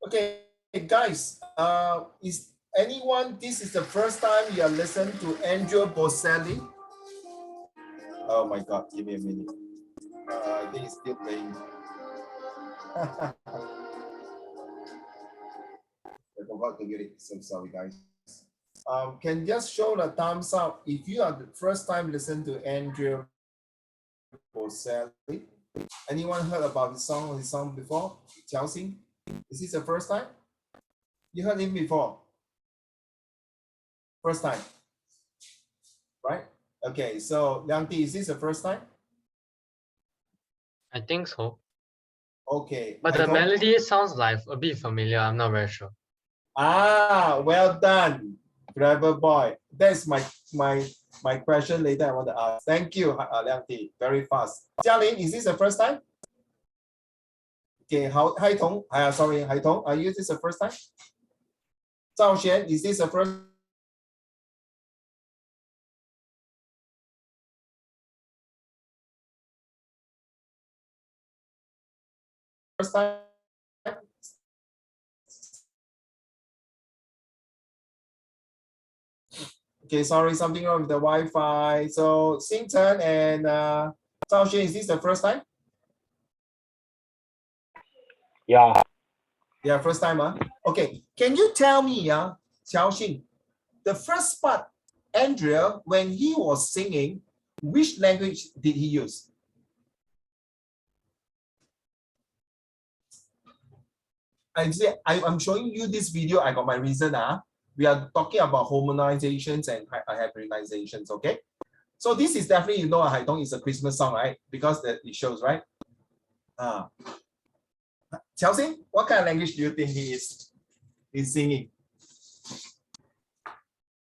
Okay, guys, is anyone, this is the first time you are listening to Andrea Bocelli? Oh my God, give me a minute. I think it's still playing. I forgot to get it, so sorry guys. Can just show the thumbs up if you are the first time listening to Andrea Bocelli. Anyone heard about his song before? Chelsea? Is this the first time? You heard him before? First time, right? Okay, so Liang Di, is this the first time? I think so. Okay. But the melody sounds like a bit familiar. I'm not very sure. Ah, well done, clever boy. That's my question later I want to ask. Thank you, Liang Di. Very fast. Jialin, is this the first time? Okay, Hai Tong, sorry, Hai Tong, are you this the first time? Zhao Xuan, is this the first time? Okay, sorry, something wrong with the Wi-Fi. So Xingchen and Zhao Xuan, is this the first time? Yeah. Yeah, first time, huh? Okay, can you tell me, Xiaoxing, the first part, Andrea, when he was singing, which language did he use? I'm showing you this video. I got my reason. We are talking about harmonizations and hybridizations, okay? So this is definitely, you know, Haidong is a Christmas song, right? Because it shows, right? Chelsea, what kind of language do you think he is singing?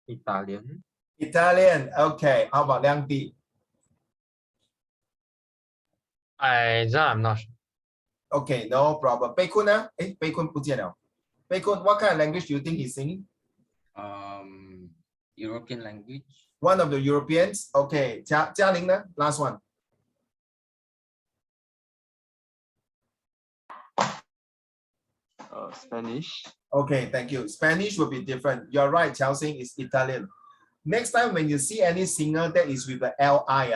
Italian. Italian. Okay. How about Liang Di? I'm not sure. Okay, no problem. Bei Kun, Bei Kun 不见了. Bei Kun, what kind of language do you think he's singing? European language. One of the Europeans. Okay. Jia Ling, last one. Spanish. Okay, thank you. Spanish will be different. You're right, Chelsea is Italian. Next time when you see any singer that is with the LI,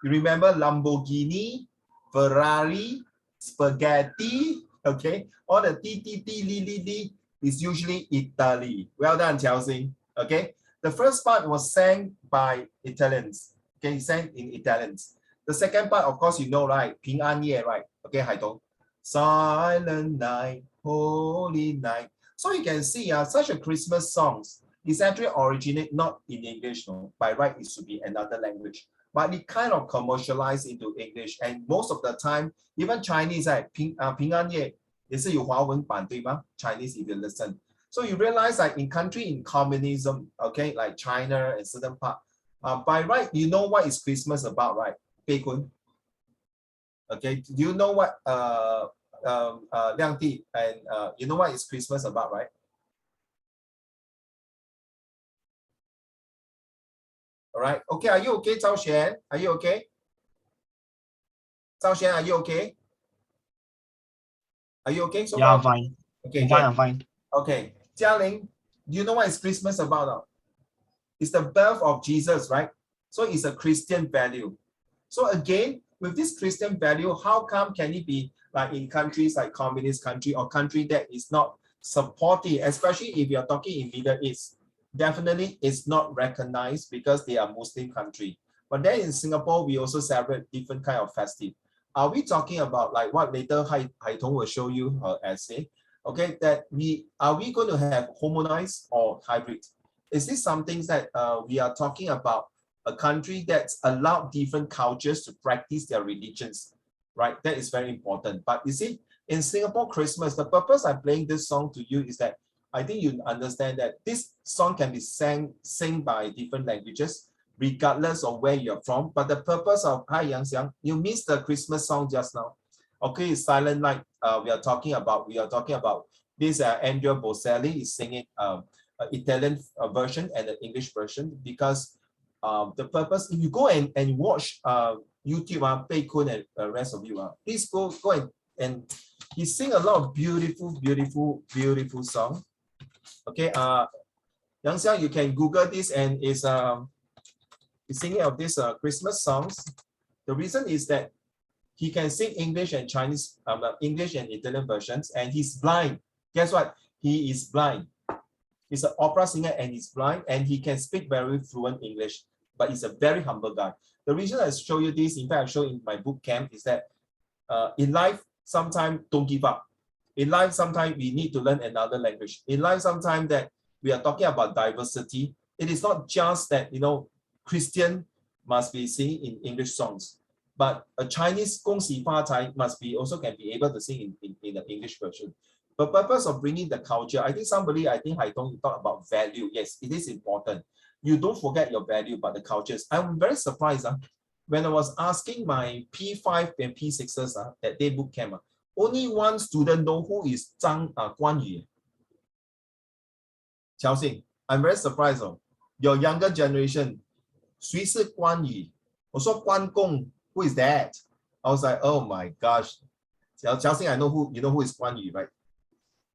you remember Lamborghini, Ferrari, spaghetti, okay? All the T is usually Italy. Well done, Chelsea. Okay? The first part was sang by Italians. Okay, sang in Italians. The second part, of course, you know, right? 平安夜, right? Okay, Haidong. Silent night, holy night. So you can see such a Christmas songs is actually originate not in English, no. By right, it should be another language. But it kind of commercialized into English. And most of the time, even Chinese, 平安夜也是有华文版，对吗？ Chinese, if you listen. So you realize that in country in communism, okay, like China and certain part, by right, you know what is Christmas about, right? Bei Kun. Okay, do you know what Liang Di and you know what is Christmas about, right? All right. Okay, are you okay, Zhao Xuan? Are you okay? Zhao Xuan, are you okay? Are you okay? So yeah, I'm fine. Okay, I'm fine. I'm fine. Okay, Jialing, do you know what is Christmas about now? It's the birth of Jesus, right? So it's a Christian value. So again, with this Christian value, how come can it be like in countries like communist country or country that is not supportive, especially if you're talking in Middle East? Definitely it's not recognized because they are Muslim country. But then in Singapore, we also celebrate different kind of festive. Are we talking about like what later Hai Tong will show you her essay? Okay, that are we going to have harmonized or hybrid? Is this something that we are talking about a country that's allowed different cultures to practice their religions, right? That is very important. But you see, in Singapore Christmas, the purpose I'm playing this song to you is that I think you understand that this song can be sung by different languages, regardless of where you're from. But the purpose of Hai Yang Xiang, you missed the Christmas song just now. Okay, Silent Night. We are talking about this. Andrea Bocelli is singing Italian version and the English version because the purpose. If you go and watch YouTube, Pei Kun and the rest of you, please go and he sing a lot of beautiful song. Okay, Yang Xiang, you can Google this, and is singing of this Christmas songs. The reason is that he can sing English and Chinese, English and Italian versions, and he's blind. Guess what? He is blind. He's an opera singer and he's blind, and he can speak very fluent English, but he's a very humble guy. The reason I show you this, in fact, I show in my boot camp, is that in life, sometimes don't give up. In life, sometimes we need to learn another language. In life, sometimes that we are talking about diversity. It is not just that, Christian must be singing in English songs, but a Chinese 恭喜发财 must be also can be able to sing in the English version. But purpose of bringing the culture, I think I don't talk about value. Yes, it is important. You don't forget your value, but the cultures. I'm very surprised when I was asking my P5 and P6s that day boot camp, only one student know who is Guan Yu. Qiao Xing, I'm very surprised. Your younger generation, 谁是关羽? Also Guan Gong, who is that? I was like, oh my gosh. Qiao Xing, I know who is Guan Yu, right?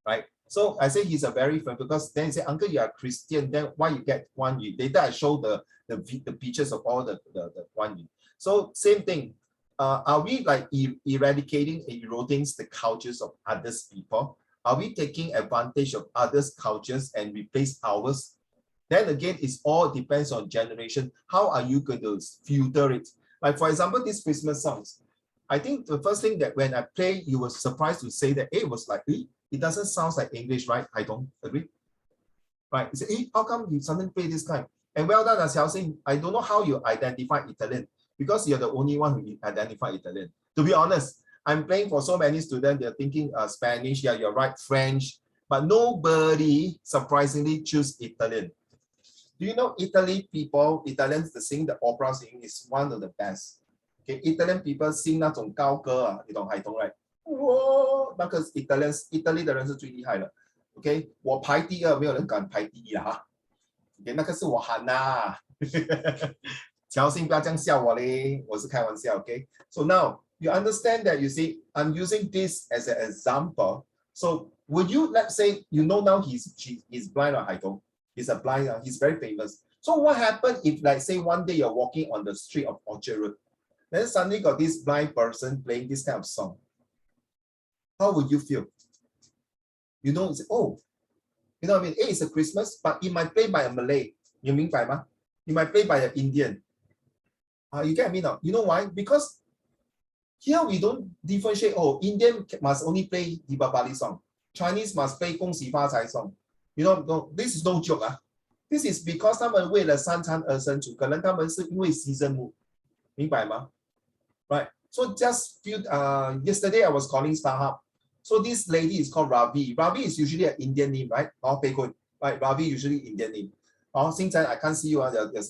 Right. So I say he's a very friend, because then he say, uncle, you are Christian, then why you get Guan Yu? Later I show the pictures of all the Guan Yu. So same thing. Are we like eradicating, eroding the cultures of others people? Are we taking advantage of others' cultures and replace ours? Then again, it all depends on generation. How are you going to filter it? Like for example, these Christmas songs. I think the first thing that when I play, you were surprised to say that it was like, it doesn't sound like English, right? I don't agree. Right? You say, how come you suddenly play this kind? And well done, Xiao Xing. I don't know how you identify Italian, because you're the only one who identify Italian. To be honest, I'm playing for so many students, they're thinking Spanish, yeah, you're right, French, but nobody surprisingly choose Italian. Do you know Italians to sing the opera singing is one of the best. Okay, Italian people sing 那种高歌啊，你懂海通 right？ 哇，那个 Italy 的人是最厉害的。OK， 我排第二，没有人敢排第一啊。OK， 那个是我喊呐。乔欣不要这样笑我嘞，我是开玩笑。OK， so now you understand that, you see, I'm using this as an example. So would you, let's say, now he's blind or Haidong? He's a blind, he's very famous. So what happened if, like, say, one day you're walking on the street of Orchard Road, then suddenly got this blind person playing this kind of song? How would you feel? You say, oh, you know what I mean? It's a Christmas, but it might play by a Malay. You mean by ma? It might play by an Indian. You get me now? You know why? Because here we don't differentiate. Oh, Indian must only play Deepavali song. Chinese must play 恭喜发财 song. No, this is no joke. This is because 他们为了三餐而生存，可能他们是因为season mood，明白吗？ Right. So just yesterday I was calling StarHub. So this lady is called Ravi. Ravi is usually an Indian name, right? Right. Ravi usually Indian name. Since I can't see you.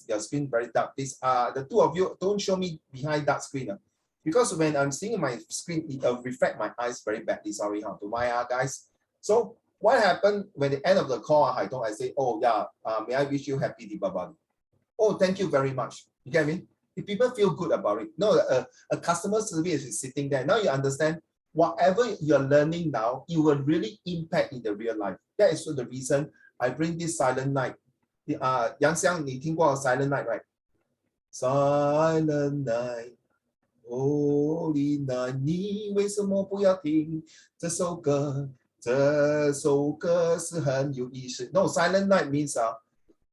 Your screen very dark. This the two of you don't show me behind that screen. Because when I'm seeing my screen, it reflect my eyes very badly. Sorry, to my guys. So what happened when the end of the call, I say, oh yeah, may I wish you happy Deepavali. Oh, thank you very much. You get me? If people feel good about it. No, a customer service is sitting there. Now you understand, whatever you're learning now, it will really impact in the real life. That is the reason I bring this Silent Night. Yang Xiang, 你听过 Silent Night, right? Silent Night, Holy Night, 你为什么不要听这首歌？这首歌是很有意思。No, Silent Night means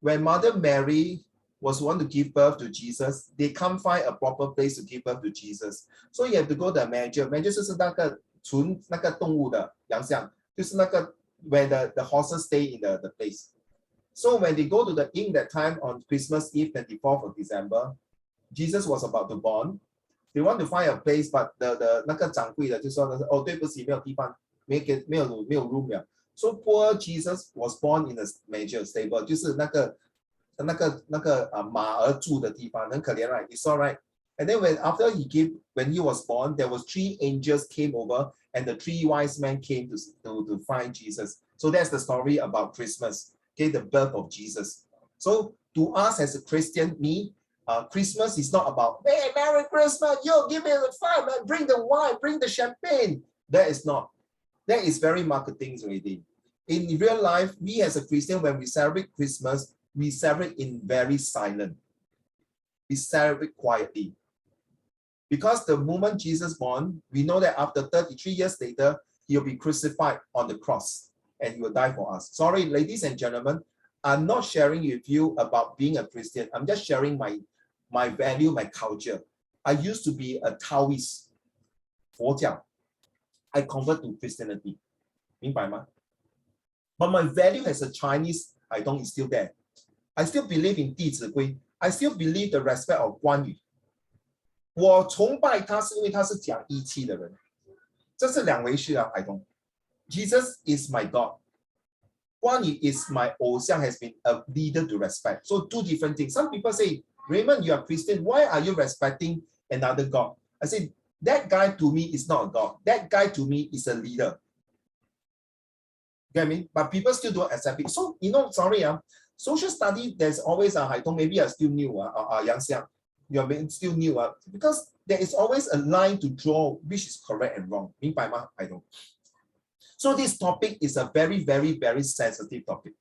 when Mother Mary was want to give birth to Jesus, they can't find a proper place to give birth to Jesus. So you have to go to the manger. Manger 就是那个存那个动物的洋相，就是那个 where the horses stay in the place. So when they go to the inn that time on Christmas Eve, 24th of December, Jesus was about to born. They want to find a place, but the 那个掌柜的就说哦，对不起，没有地方，没有 room 了。So poor Jesus was born in a manger stable， 就是那个马儿住的地方，很可怜 right? You saw right? And then when he was born, there was 3 angels came over, and the 3 wise men came to find Jesus. So that's the story about Christmas. Okay, the birth of Jesus. So to us as a Christian, Christmas is not about, hey, Merry Christmas, yo, give me the fire, man, bring the wine, bring the champagne. That is not. That is very marketing already. In real life, we as a Christian, when we celebrate Christmas, we celebrate in very silent. We celebrate quietly. Because the moment Jesus born, we know that after 33 years later, he'll be crucified on the cross and he will die for us. Sorry, ladies and gentlemen, I'm not sharing with you about being a Christian. I'm just sharing my value, my culture. I used to be a Taoist, 佛教. I convert to Christianity. 明白吗? But my value as a Chinese, I don't, is still there. I still believe in 弟子规. I still believe the respect of 关羽. 我崇拜他是因为他是讲义气的人。这是两回事啊 I don't. Jesus is my God. 关羽 is my 偶像 has been a leader to respect. So two different things. Some people say, Raymond, you are Christian. Why are you respecting another God? I say, that guy to me is not a God. That guy to me is a leader. You get me? But people still don't accept it. So, sorry, social study, there's always a Haitong, maybe you're still new, Yang Xiang, you're still new, because there is always a line to draw which is correct and wrong. 明白吗? I don't. So this topic is a very, very, very sensitive topic.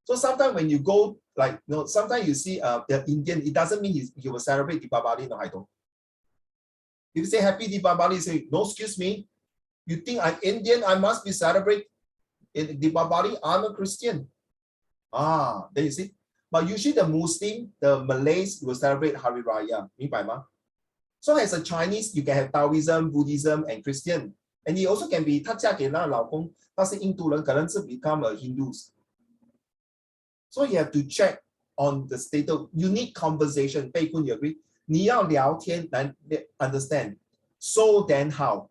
So sometimes when you go, like, sometimes you see the Indian, it doesn't mean you will celebrate Deepavali, no, I don't. If you say happy Deepavali, you say, no, excuse me, you think I'm Indian, I must be celebrate in Deepavali, I'm a Christian. There you see. But usually the Muslim, the Malays will celebrate Hari Raya. 明白吗? So as a Chinese, you can have Taoism, Buddhism, and Christian. And you also can be, 她嫁给那老公，他是印度人，可能是 become a Hindus. So you have to check on the state of unique conversation. 贝坤, you agree? 你要聊天来 understand. So then how?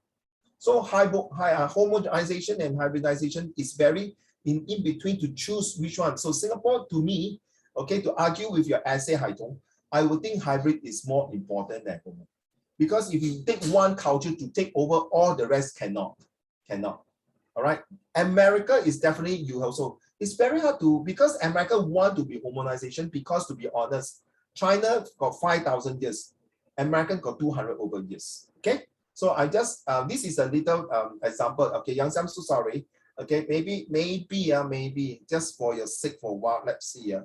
So homogenization and hybridization is very in between to choose which one. So Singapore, to me, okay, to argue with your essay, Haitong, I would think hybrid is more important than homo. Because if you take one culture to take over, all the rest cannot. All right. America is definitely, you also, it's very hard to, because America want to be homogenization, because to be honest, China got 5,000 years. America got 200 over years. Okay. So I just, this is a little example. Okay, Yang, I'm so sorry. Okay, maybe just for your sake for a while. Let's see.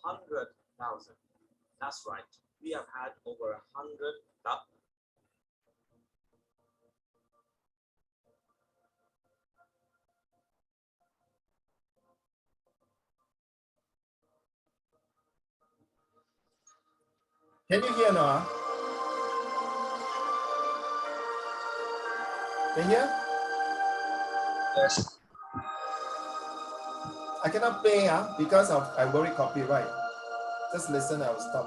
100,000. That's right. We have had over 100,000. Can you hear now? Can you hear? Yes. I cannot play because of I worry copyright. Just listen, I will stop.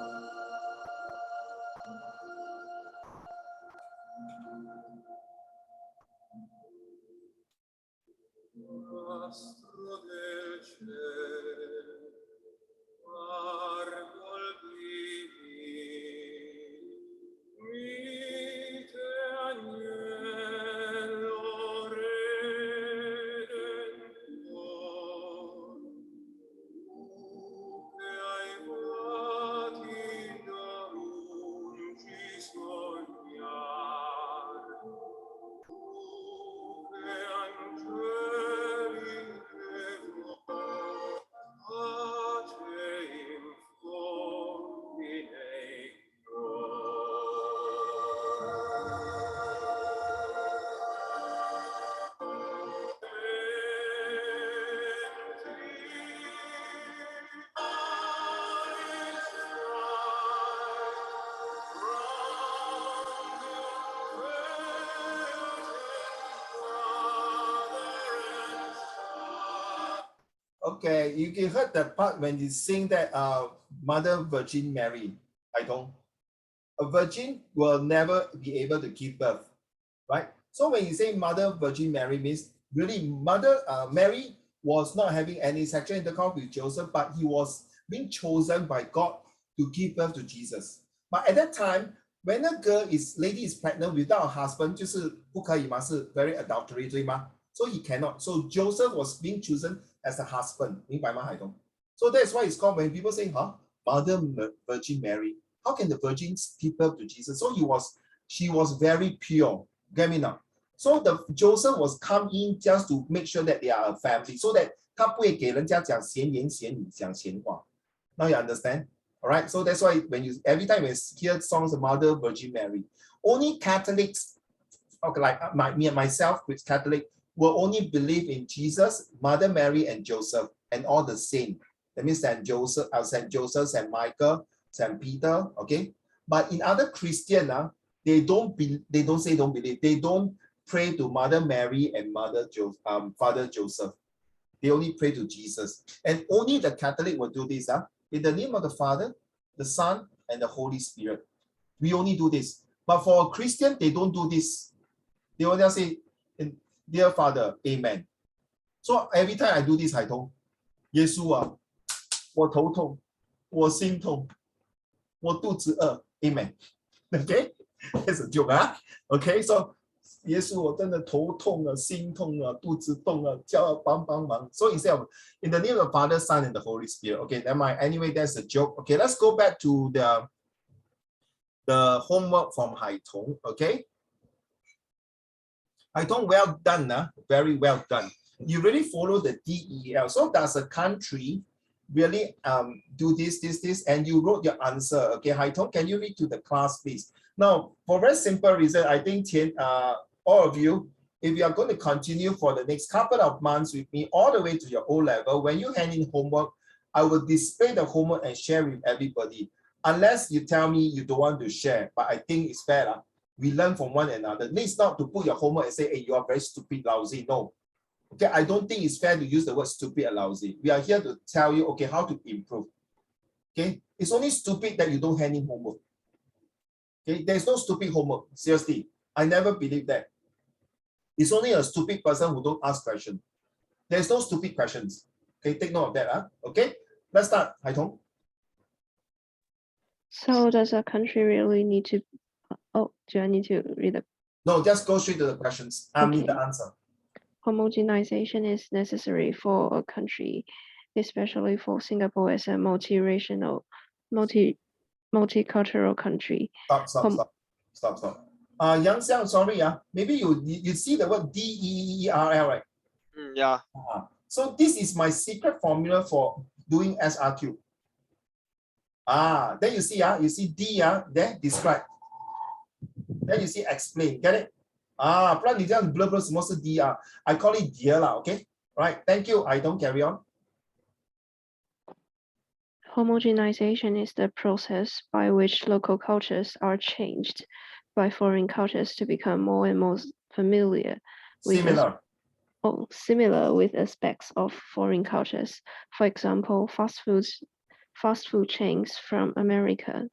Okay, you can heard the part when you sing that Mother Virgin Mary. I don't. A virgin will never be able to give birth, right? So when you say Mother Virgin Mary means really Mother Mary was not having any sexual intercourse with Joseph, but he was being chosen by God to give birth to Jesus. But at that time, when a lady is pregnant without a husband, 就是不可以吗？是 very adultery 对吗？ So he cannot. So Joseph was being chosen as a husband. 明白吗，海东？ So that's why it's called when people say, huh, Mother Virgin Mary. How can the virgins give birth to Jesus? So she was very pure. Get me now? So the Joseph was come in just to make sure that they are a family, so that 他不会给人家讲闲言闲语，讲闲话。Now you understand? All right. So that's why when you every time you hear songs of Mother Virgin Mary, only Catholics, okay, like me and myself, with Catholic, will only believe in Jesus, Mother Mary, and Joseph, and all the saints. That means Saint Joseph, Saint Michael, Saint Peter. Okay. But in other Christian, they don't say don't believe. They don't pray to Mother Mary and Father Joseph. They only pray to Jesus. And only the Catholic will do this. In the name of the Father, the Son, and the Holy Spirit. We only do this. But for a Christian, they don't do this. They only say, Dear Father, Amen. So every time I do this, I told, 耶稣啊，我头痛，我心痛，我肚子饿 Amen. Okay? It's a joke, huh? Okay, so 耶稣，我真的头痛了，心痛了，肚子痛了，叫帮忙。So instead of in the name of the Father, Son, and the Holy Spirit. Okay, never mind. Anyway, that's a joke. Okay, let's go back to the homework from Hai Tong. Okay, Hai Tong, well done, very well done. You really follow the DEL. So does a country really do this, and you wrote your answer. Okay, Hai Tong, can you read to the class, please? Now, for a very simple reason, I think all of you, if you are going to continue for the next couple of months with me all the way to your O level, when you hand in homework, I will display the homework and share with everybody. Unless you tell me you don't want to share, but I think it's fair. We learn from one another. It's not to put your homework and say, hey, you are very stupid, lousy. No. Okay, I don't think it's fair to use the word stupid and lousy. We are here to tell you, okay, how to improve. Okay, it's only stupid that you don't hand in homework. Okay, there's no stupid homework. Seriously, I never believe that. It's only a stupid person who don't ask questions. There's no stupid questions. Okay, take note of that. Okay, let's start. Hai Tong. So does a country really need to, oh, do I need to read the? No, just go straight to the questions. I need Okay. the answer. Homogenization is necessary for a country, especially for Singapore as a multiracial, multicultural country. Stop. Yang Xiang, sorry, maybe you see the word DEERL, right? Yeah. So this is my secret formula for doing SRQ. Then you see D, there describe. Then you see explain, get it? 不然你这样 blur 什么是 D I call it dear lah, okay? Right, thank you. I don't carry on. Homogenization is the process by which local cultures are changed by foreign cultures to become more and more familiar with similar with aspects of foreign cultures. For example, fast food chains from America,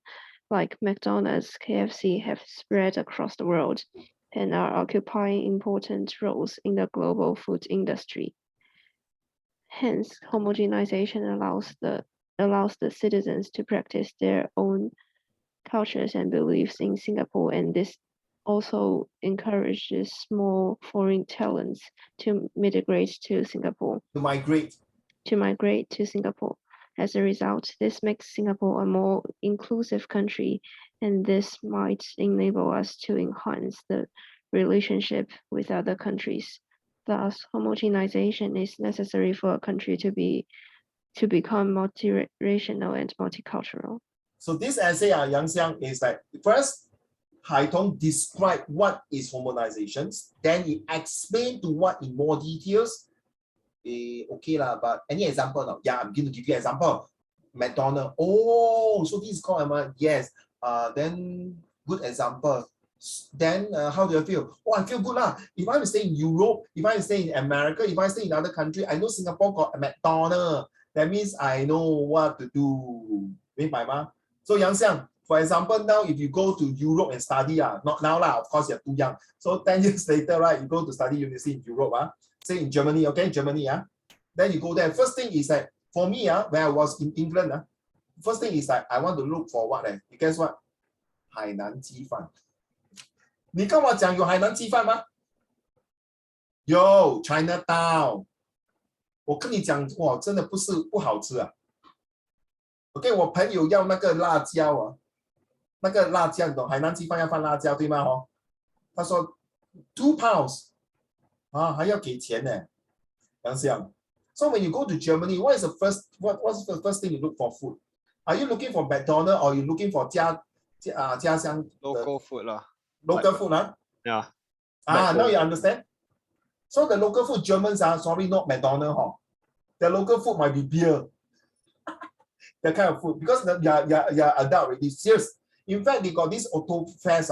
like McDonald's, KFC, have spread across the world and are occupying important roles in the global food industry. Hence, homogenization allows the citizens to practice their own cultures and beliefs in Singapore, and this also encourages small foreign talents to migrate to Singapore. To migrate to Singapore. As a result, this makes Singapore a more inclusive country, and this might enable us to enhance the relationship with other countries. Thus, homogenization is necessary for a country to become multiracial and multicultural. So this essay, Yang Xiang, is like, first, Hai Tong describe what is homogenization, then he explain to what in more details. Okay lah, but any example now? Yeah, I'm going to give you an example. McDonald's. Oh, so this is called yes. Then good example. Then how do I feel? Oh, I feel good lah. If I stay in Europe, if I stay in America, if I stay in another country, I know Singapore got a McDonald's. That means I know what to do. So Yang Xiang, for example, now if you go to Europe and study, not now lah, of course you're too young. So 10 years later, right, you go to study university in Europe, say in Germany, okay, Germany, then you go there. First thing is that for me, when I was in England, first thing is that I want to look for what? You guess what? 海南鸡饭。你跟我讲有海南鸡饭吗？有 Chinatown。我跟你讲，哇，真的不好吃啊。OK， 我朋友要那个辣椒啊，那个辣椒，你懂海南鸡饭要放辣椒对吗？哦，他说2 pounds 啊，还要给钱呢。想 So when you go to Germany, what's the first thing you look for food? Are you looking for McDonald's or you looking for 家乡 local food lah. local food? Huh? Yeah. Now you understand? So the local food Germans are sorry, not McDonald's. Huh? The local food might be beer. That kind of food because you're adult already. Serious. In fact, they got this Auto Fest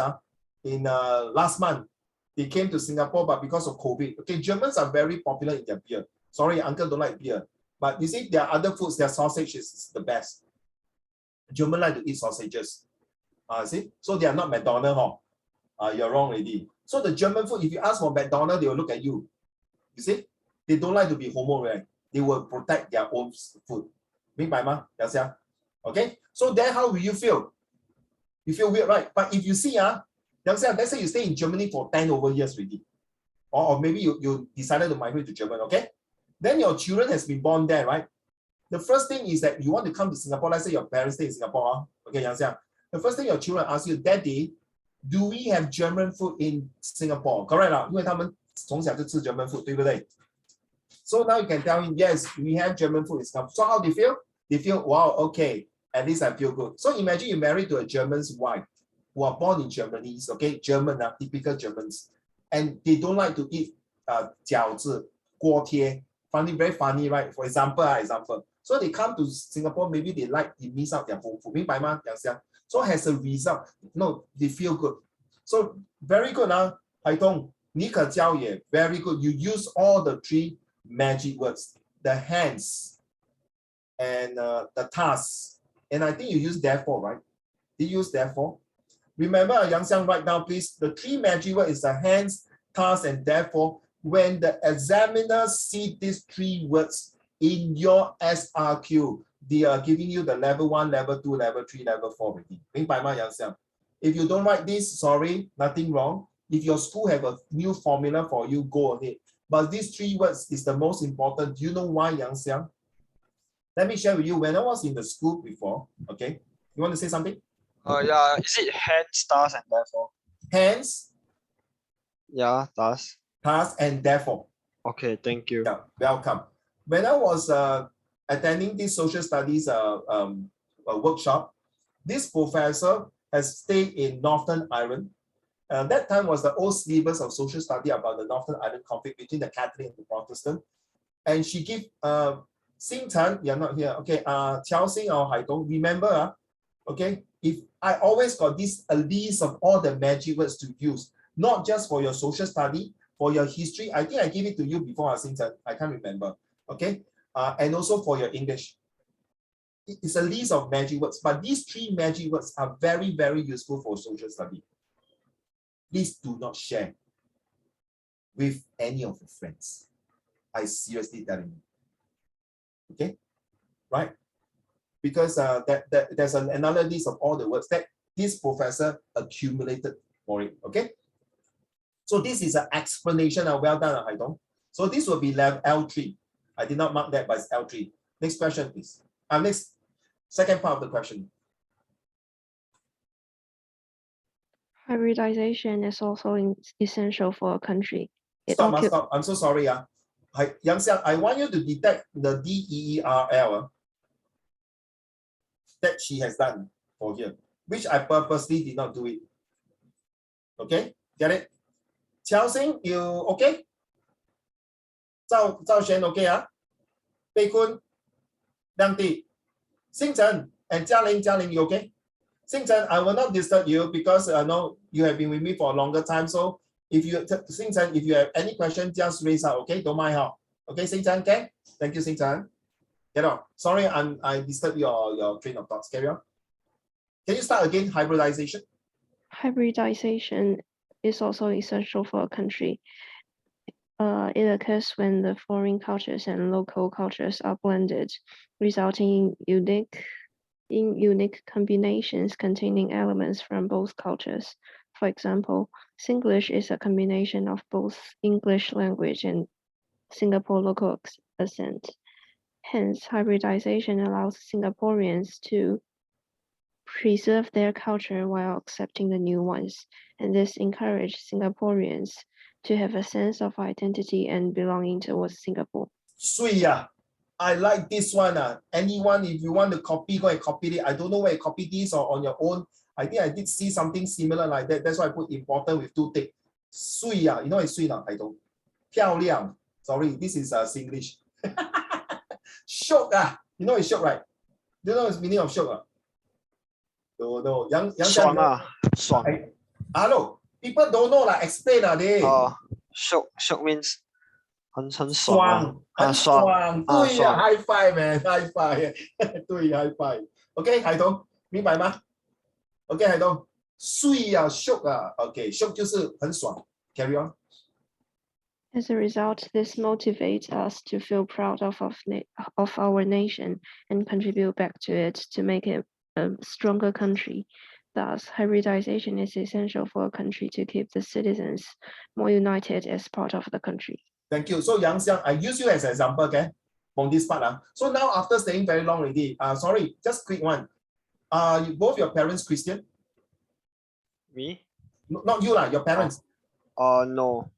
in last month. They came to Singapore, but because of COVID, okay, Germans are very popular in their beer. Sorry, uncle don't like beer. But you see, there are other foods, their sausage is the best. Germans like to eat sausages. See? So they are not McDonald's. You're wrong already. So the German food, if you ask for McDonald's, they will look at you. You see? They don't like to be homo, right? They will protect their own food. 明白吗？Okay? So then how will you feel? You feel weird, right? But if you see, let's say you stay in Germany for 10 over years already. Or maybe you decided to migrate to Germany, okay? Then your children has been born there, right? The first thing is that you want to come to Singapore. Let's say your parents stay in Singapore. Okay, the first thing your children ask you, Daddy, do we have German food in Singapore? Correct? 因为他们从小就吃 German food, 对不对? So now you can tell him, yes, we have German food in Singapore. So how do they feel? They feel, wow, okay, at least I feel good. So imagine you married to a German's wife who are born in Germany, okay, German, typical Germans. And they don't like to eat 饺子, 锅贴. Funny, very funny, right? For example. So they come to Singapore, maybe they miss out their home food. 明白吗？So as a result, no, they feel good. So very good, Hai Tong. 你可教也 very good. You use all the 3 magic words, the hands and the tasks. And I think you use therefore, right? You use therefore. Remember, Yang Xiang, write down, please. The 3 magic words is the hands, task, and therefore. When the examiners see these 3 words in your SRQ, they are giving you the level 1, level 2, level 3, level 4 already. 明白吗, Yang Xiang? If you don't write this, sorry, nothing wrong. If your school have a new formula for you, go ahead. But these 3 words is the most important. Do you know why, Yang Xiang? Let me share with you. When I was in the school before, okay, you want to say something? Yeah, is it hands, task, and therefore? Hands, Yeah, task. task, and therefore. Okay, thank you. Yeah, welcome. When I was attending this social studies workshop, this professor has stayed in Northern Ireland. That time was the old syllabus of social study about the Northern Ireland conflict between the Catholic and the Protestant. And she gave Xing Chen, you're not here. Okay, Qiao Xing or Hai Dong, remember, okay, if I always got a list of all the magic words to use, not just for your social study, for your history. I think I gave it to you before, Xing Chen. I can't remember. Okay, and also for your English. It's a list of magic words, but these 3 magic words are very, very useful for social study. Please do not share with any of your friends. I seriously telling you. Okay, right? Because there's another list of all the words that this professor accumulated for it. Okay, so this is an explanation. Well done, Hai Dong. So this will be level L3. I did not mark that, but it's L3. Next question, please. Next, second part of the question. Hybridization is also essential for a country. Stop. I'm so sorry. Yang Xiang, I want you to detect the DEERL that she has done for here, which I purposely did not do it. Okay, get it? Qiao Xing, you okay? Zhao Xuan, okay? Bei Kun, Liang Di, Xing Chen, and Jialing, you okay? Xing Chen, I will not disturb you because I know you have been with me for a longer time. So if you, Xing Chen, if you have any question, just raise out, okay? Don't mind how. Okay, Xing Chen, okay? Thank you, Xing Chen. Get on. Sorry, I disturbed your train of thoughts. Carry on. Can you start again? Hybridization. Hybridization is also essential for a country. It occurs when the foreign cultures and local cultures are blended, resulting in unique in unique combinations containing elements from both cultures. For example, Singlish is a combination of both English language and Singapore local accent. Hence, hybridization allows Singaporeans to preserve their culture while accepting the new ones, and this encourages Singaporeans to have a sense of identity and belonging towards Singapore. Sweet, yeah. I like this one. Anyone, if you want to copy, go and copy it. I don't know where you copy this or on your own. I think I did see something similar like that. That's why I put important with 2 tick. Sweet, yeah. You know it's sweet now? I don't. 漂亮. Sorry, this is Singlish. Shock, you know it's shock, right? Do you know the meaning of shock? No. Yang 爽啊，爽。Hello, people don't know like explain they. Shock means 很爽啊，爽，对呀 爽，high five man, high five， 对 high five。OK， 海东明白吗 ？OK， 海东，水啊，shock啊 ，OK，shock 就是很爽。Carry on. As a result, this motivates us to feel proud of our nation and contribute back to it to make it a stronger country. Thus, hybridization is essential for a country to keep the citizens more united as part of the country. Thank you. So Yang Xiang, I use you as an example, okay, from this part. So now after staying very long already, sorry, just quick one. Both your parents Christian? Me? Not you lah, your parents. No.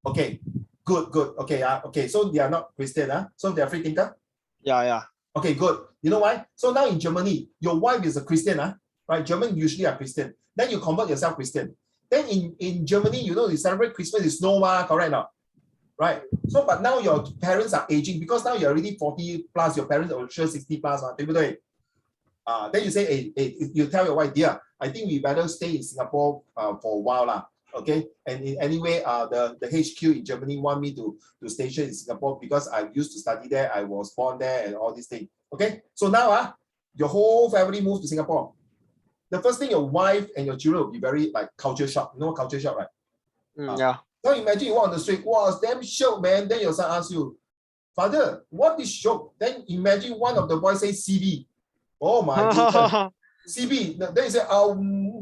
Okay, good. Okay, okay. So they are not Christian, so they are free thinker. Yeah. Okay, good. You know why? So now in Germany, your wife is a Christian, right? German usually are Christian. Then you convert yourself Christian. Then in Germany, you celebrate Christmas is snow, correct now? Right? So, but now your parents are aging because now you're already 40 plus, your parents are sure 60 plus, then you say, hey, you tell your wife, dear, I think we better stay in Singapore for a while, okay? And in anyway, the HQ in Germany want me to station in Singapore because I used to study there, I was born there and all these things, okay? So now, your whole family moved to Singapore. The first thing, your wife and your children will be very like culture shock. You know culture shock, right? Yeah. Now imagine you walk on the street, wow, it's damn shock, man. Then your son asks you, Father, what is shock? Then imagine one of the boys say CB. Oh my goodness. CB. Then you say,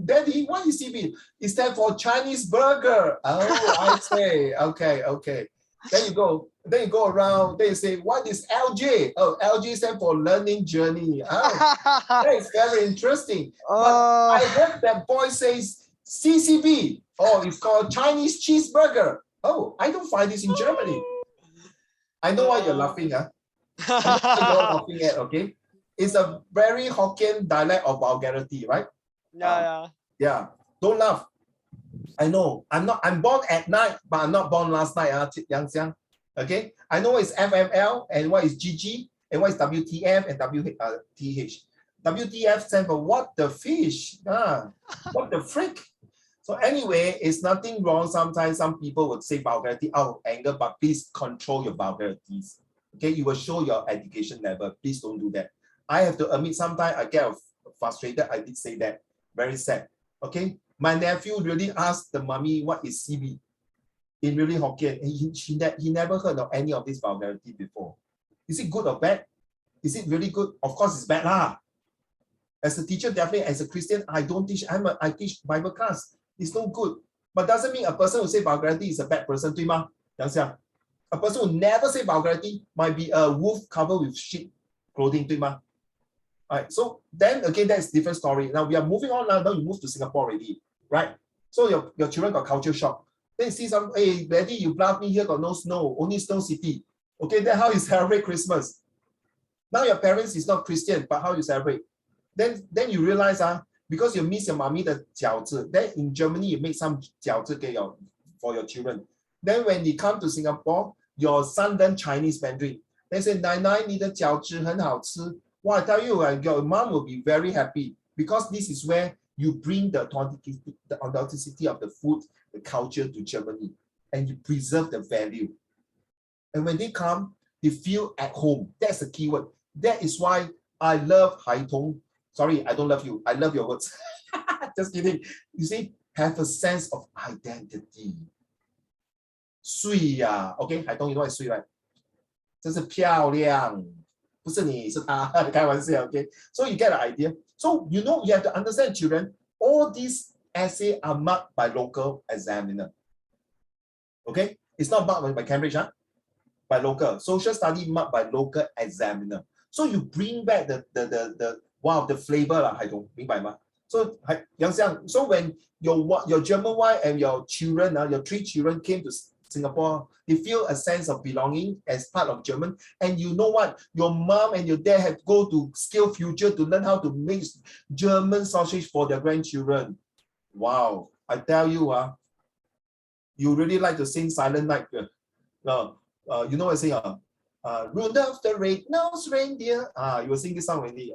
Daddy, what is CB? It stands for Chinese burger. Oh, I say, okay. Then you go around, then you say, what is LJ? Oh, LJ stands for learning journey. Oh, that is very interesting. But I heard that boy says CCB. Oh, it's called Chinese cheeseburger. Oh, I don't find this in Germany. I know why you're laughing, I know what you're laughing at, okay? It's a very Hokkien dialect of vulgarity, right? Yeah. Don't laugh. I know. I'm born at night, but I'm not born last night, Yang Xiang. Okay? I know what is FML and what is GG and what is WTF and WTH. WTF stands for what the fish. What the frick? So anyway, it's nothing wrong. Sometimes some people would say vulgarity out of anger, but please control your vulgarities. Okay, you will show your education level. Please don't do that. I have to admit, sometimes I get frustrated. I did say that. Very sad. Okay, my nephew really asked the mommy what is CB in really Hokkien. He never heard of any of this vulgarity before. Is it good or bad? Is it really good? Of course, it's bad lah. As a teacher, definitely as a Christian, I don't teach. I teach Bible class. It's no good. But doesn't mean a person who say vulgarity is a bad person, 对吗？Yang Xiang. A person who never say vulgarity might be a wolf covered with sheep clothing, 对吗？ Alright, so then again, that's a different story. Now we are moving on now. Now you move to Singapore already, right? So your children got culture shock. Then you see some, hey, daddy, you bluff me here, got no snow, only snow city. Okay, then how you celebrate Christmas? Now your parents is not Christian, but how you celebrate? Then you realize, because you miss your mommy the 饺子, then in Germany you make some 饺子for your children. Then when you come to Singapore, your son learn Chinese Mandarin. They say, 奶奶你的饺子很好吃. Well, I tell you, your mom will be very happy because this is where you bring the authenticity of the food, the culture to Germany, and you preserve the value. And when they come, they feel at home. That's the key word. That is why I love Haitong. Sorry, I don't love you. I love your words. Just kidding. You see, have a sense of identity. 水呀, okay, Haitong, you know what is 水, right? 这是漂亮.不是你是他，开玩笑 ，OK？ So you get the idea. So you know you have to understand, children. All these essays are marked by local examiner. Okay, it's not marked by Cambridge, huh? By local social study marked by local examiner. So you bring back the wow the flavor lah, 海东明白吗？ So so when your German wife and your children, your 3 children came to Singapore, they feel a sense of belonging as part of German. And you know what? Your mom and your dad have to go to Skill Future to learn how to make German sausage for their grandchildren. Wow, I tell you, you really like to sing Silent Night. You know what I say? Rudolph the Red-Nosed Reindeer. You will sing this song already.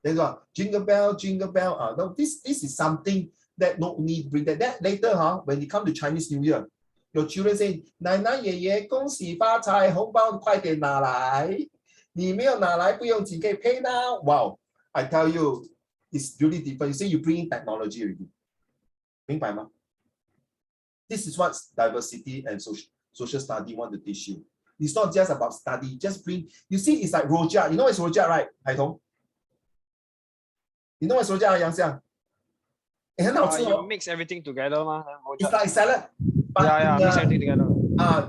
Then Jingle Bell, Jingle Bell. No, this is something that no need bring that later, when you come to Chinese New Year, your children say, 奶奶爷爷恭喜发财，红包快点拿来。你没有拿来，不用紧，可以 pay now. Wow, I tell you, it's really different. You say you bring in technology already. 明白吗？ This is what diversity and social study want to teach you. It's not just about study, just bring, you see, it's like rojak. You know what's rojak, right, 海彤? You know what's rojak, 杨相? 很好吃 You mix everything together 吗？ It's like salad. Yeah, mix everything together.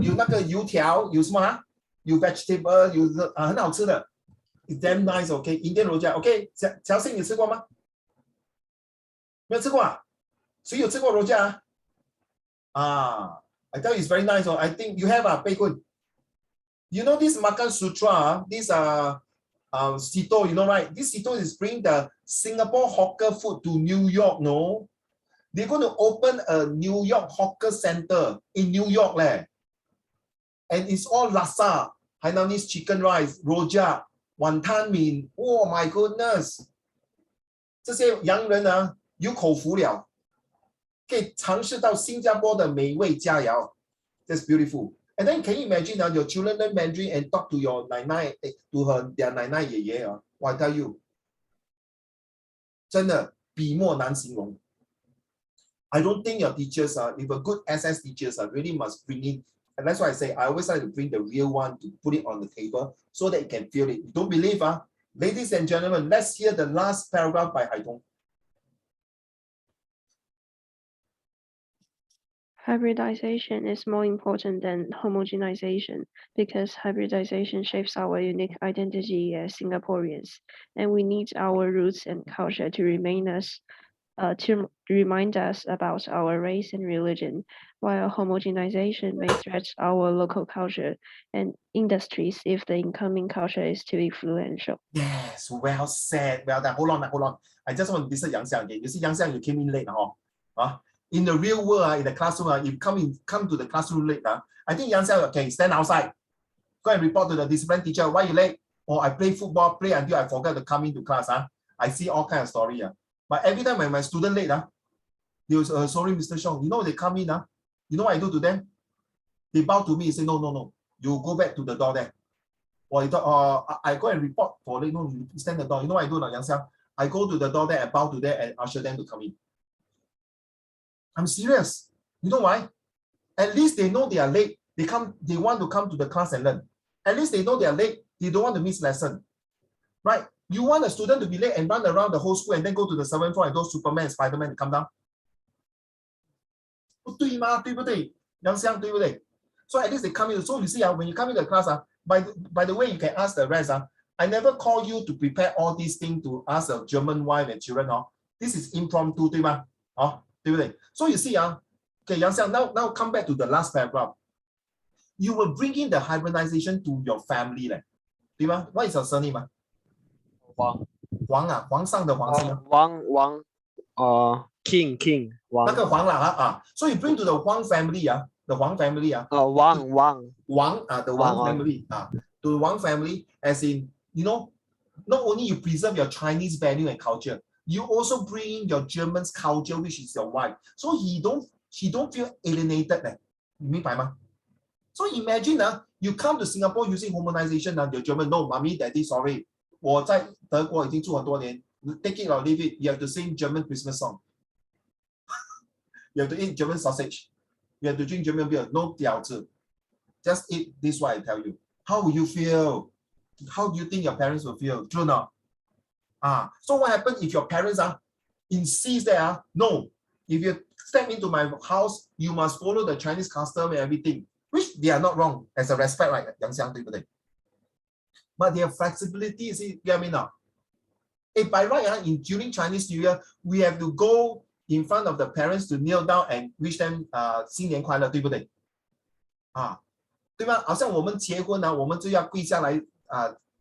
有那个油条，有什么啊？有 vegetable， 有很好吃的。It's damn nice, okay? Indian rojak, okay? 乔信你吃过吗？没有吃过啊？谁有吃过 rojak 啊？I tell you, it's very nice. I think you have Pei Kun. You know this Makan Sutra, this Sito, you know, right? This Sito is bringing the Singapore hawker food to New York, no? They're going to open a New York hawker center in New York, leh. And it's all laksa, Hainanese chicken rice, rojak, wanton mee. Oh my goodness. 这些洋人有口福了，可以尝试到新加坡的美味佳肴。That's beautiful. And then can you imagine your children learn Mandarin and talk to your 奶奶 to their 奶奶爷爷啊？ I tell you, 真的笔墨难形容。I don't think your teachers if a good SS teachers really must bring in, and that's why I say I always like to bring the real one to put it on the table so that you can feel it. You don't believe, ladies and gentlemen, let's hear the last paragraph by Haitong. Hybridization is more important than homogenization because hybridization shapes our unique identity as Singaporeans, and we need our roots and culture to remain us, to remind us about our race and religion, while homogenization may threaten our local culture and industries if the incoming culture is too influential. Yes, well said. Well done. Hold on. I just want to visit Yang Xiang again. You see, Yang Xiang, you came in late, in the real world, in the classroom, you come to the classroom late. I think Yang Xiang can stand outside. Go and report to the discipline teacher. Why you late? Or I play football, play until I forgot to come into class. I see all kinds of story. But every time when my student late, they was sorry, Mr. Xiong. You know they come in, you know what I do to them? They bow to me and say, no. You go back to the door there. Or I go and report for late. No, you stand at the door. You know what I do, Yang Xiang? I go to the door there and bow to them and usher them to come in. I'm serious. You know why? At least they know they are late. They want to come to the class and learn. At least they know they are late. They don't want to miss lesson. Right? You want a student to be late and run around the whole school and then go to the 7th floor and go Superman and Spider-Man to come down? 不对吗？对不对？杨香对不对？ So at least they come in. So you see, when you come into the class, by the way, you can ask the rest. I never call you to prepare all these things to ask a German wife and children. This is impromptu, 对吗？对不对？ So you see, okay, Yang Xiang, now come back to the last paragraph. You will bring in the hybridization to your family, 对吗？ What is your surname? 皇上的皇是吗？王King 王。那个皇啦So you bring to the Huang family the Huang family王 the Wang family to the Wang family, as in, you know, not only you preserve your Chinese value and culture, you also bring in your German's culture, which is your wife. So she don't feel alienated. 你明白吗？ So imagine you come to Singapore using homogenization, your German, no, mommy, daddy, sorry. 我在德国已经住很多年. Take it or leave it. You have to sing German Christmas song. You have to eat German sausage. You have to drink German beer. No 饺子. Just eat this one, I tell you. How will you feel? how do you think your parents will feel? True or not? So what happens if your parents insist that no, if you step into my house, you must follow the Chinese custom and everything, which they are not wrong as a respect, right? 杨香对不对? But their flexibility, see, you get what I mean now? By right, during Chinese New Year, we have to go in front of the parents to kneel down and wish them 新年快乐，对不对？对吗？好像我们结婚我们就要跪下来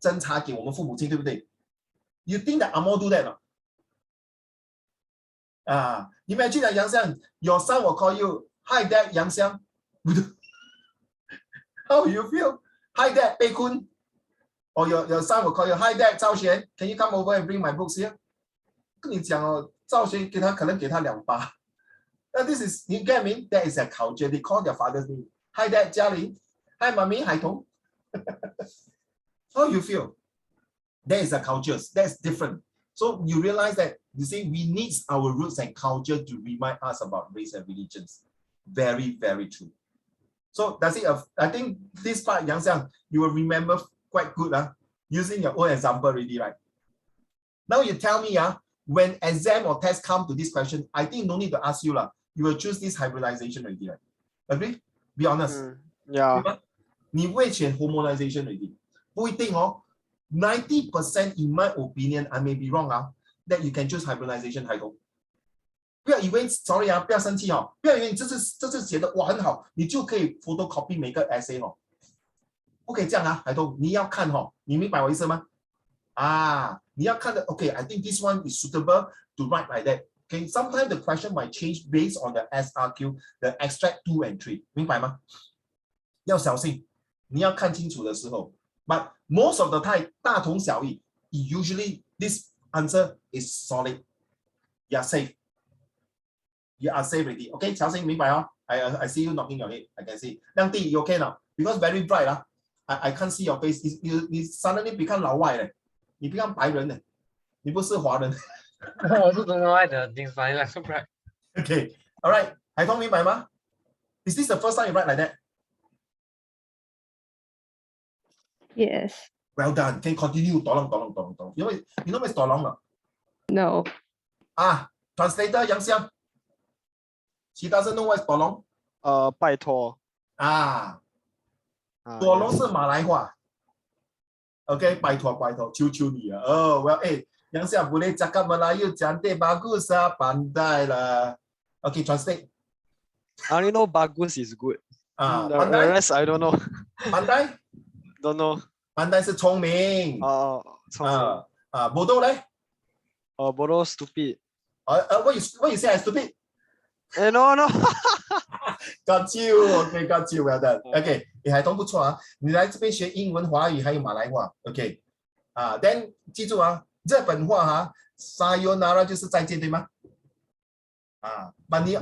斟茶给我们父母亲，对不对？ You think that Amo do that? Imagine that Yang Xiang, your son will call you, hi dad, Yang Xiang. How will you feel? Hi dad, Pei Kun. Or your son will call you, hi dad, Zhao Xuan, can you come over and bring my books here? 跟你讲Zhao Xuan 可能给他2巴。Now this is, you get me? That is a culture. They call their father's name. Hi dad, Jialin. Hi mommy, Hai Tong. How you feel? That is a culture. That's different. So you realize that, you see, we need our roots and culture to remind us about race and religions. Very, very true. So that's it. I think this part, Yang Xiang, you will remember quite good, using your own example already, right? Now you tell me, when exam or test come to this question, I think no need to ask you, you will choose this hybridization already, right? Agree? Be honest. Yeah. 你会选 homogenization already. 不一定90% in my opinion, I may be wrong, that you can choose hybridization 海东。不要以为 sorry 不要生气不要以为你这次写的哇很好，你就可以 photocopy 每个 essay 不可以这样海东，你要看你明白我意思吗？你要看的 okay, I think this one is suitable to write like that. Okay, sometimes the question might change based on the SRQ, the extract 2 and 3, 明白吗？要小心，你要看清楚的时候。But most of the time, 大同小异. Usually, this answer is solid. You are safe. You are safe already. Okay, 小心明白I see you knocking your head. I can see. 亮弟 you okay now? Because very bright I can't see your face. You suddenly become 老外嘞，你 become 白人嘞，你不是华人。I also don't know why the thing funny like so bright. Okay, all right. 海通明白吗？ Is this the first time you write like that? Yes. Well done. Can continue. Tolong. You know what is tolong? No. Translator Yang Xiang. She doesn't know what is tolong. 拜托。tolong 是马来话。Okay, 拜托，求你well, Yang Xiang boleh cakap Melayu cantik bagus pandai lah. Okay, translate. I only know bagus is good. The pandai? rest I don't know. Pandai? Don't know. pandai 是聪明。聪明。bodoh 嘞？bodoh stupid. What you say I stupid? No. Got you. Okay, got you. Well done. Okay, 你海通不错你来这边学英文、华语还有马来话。Okay, then 记住日本话sayonara 就是再见，对吗？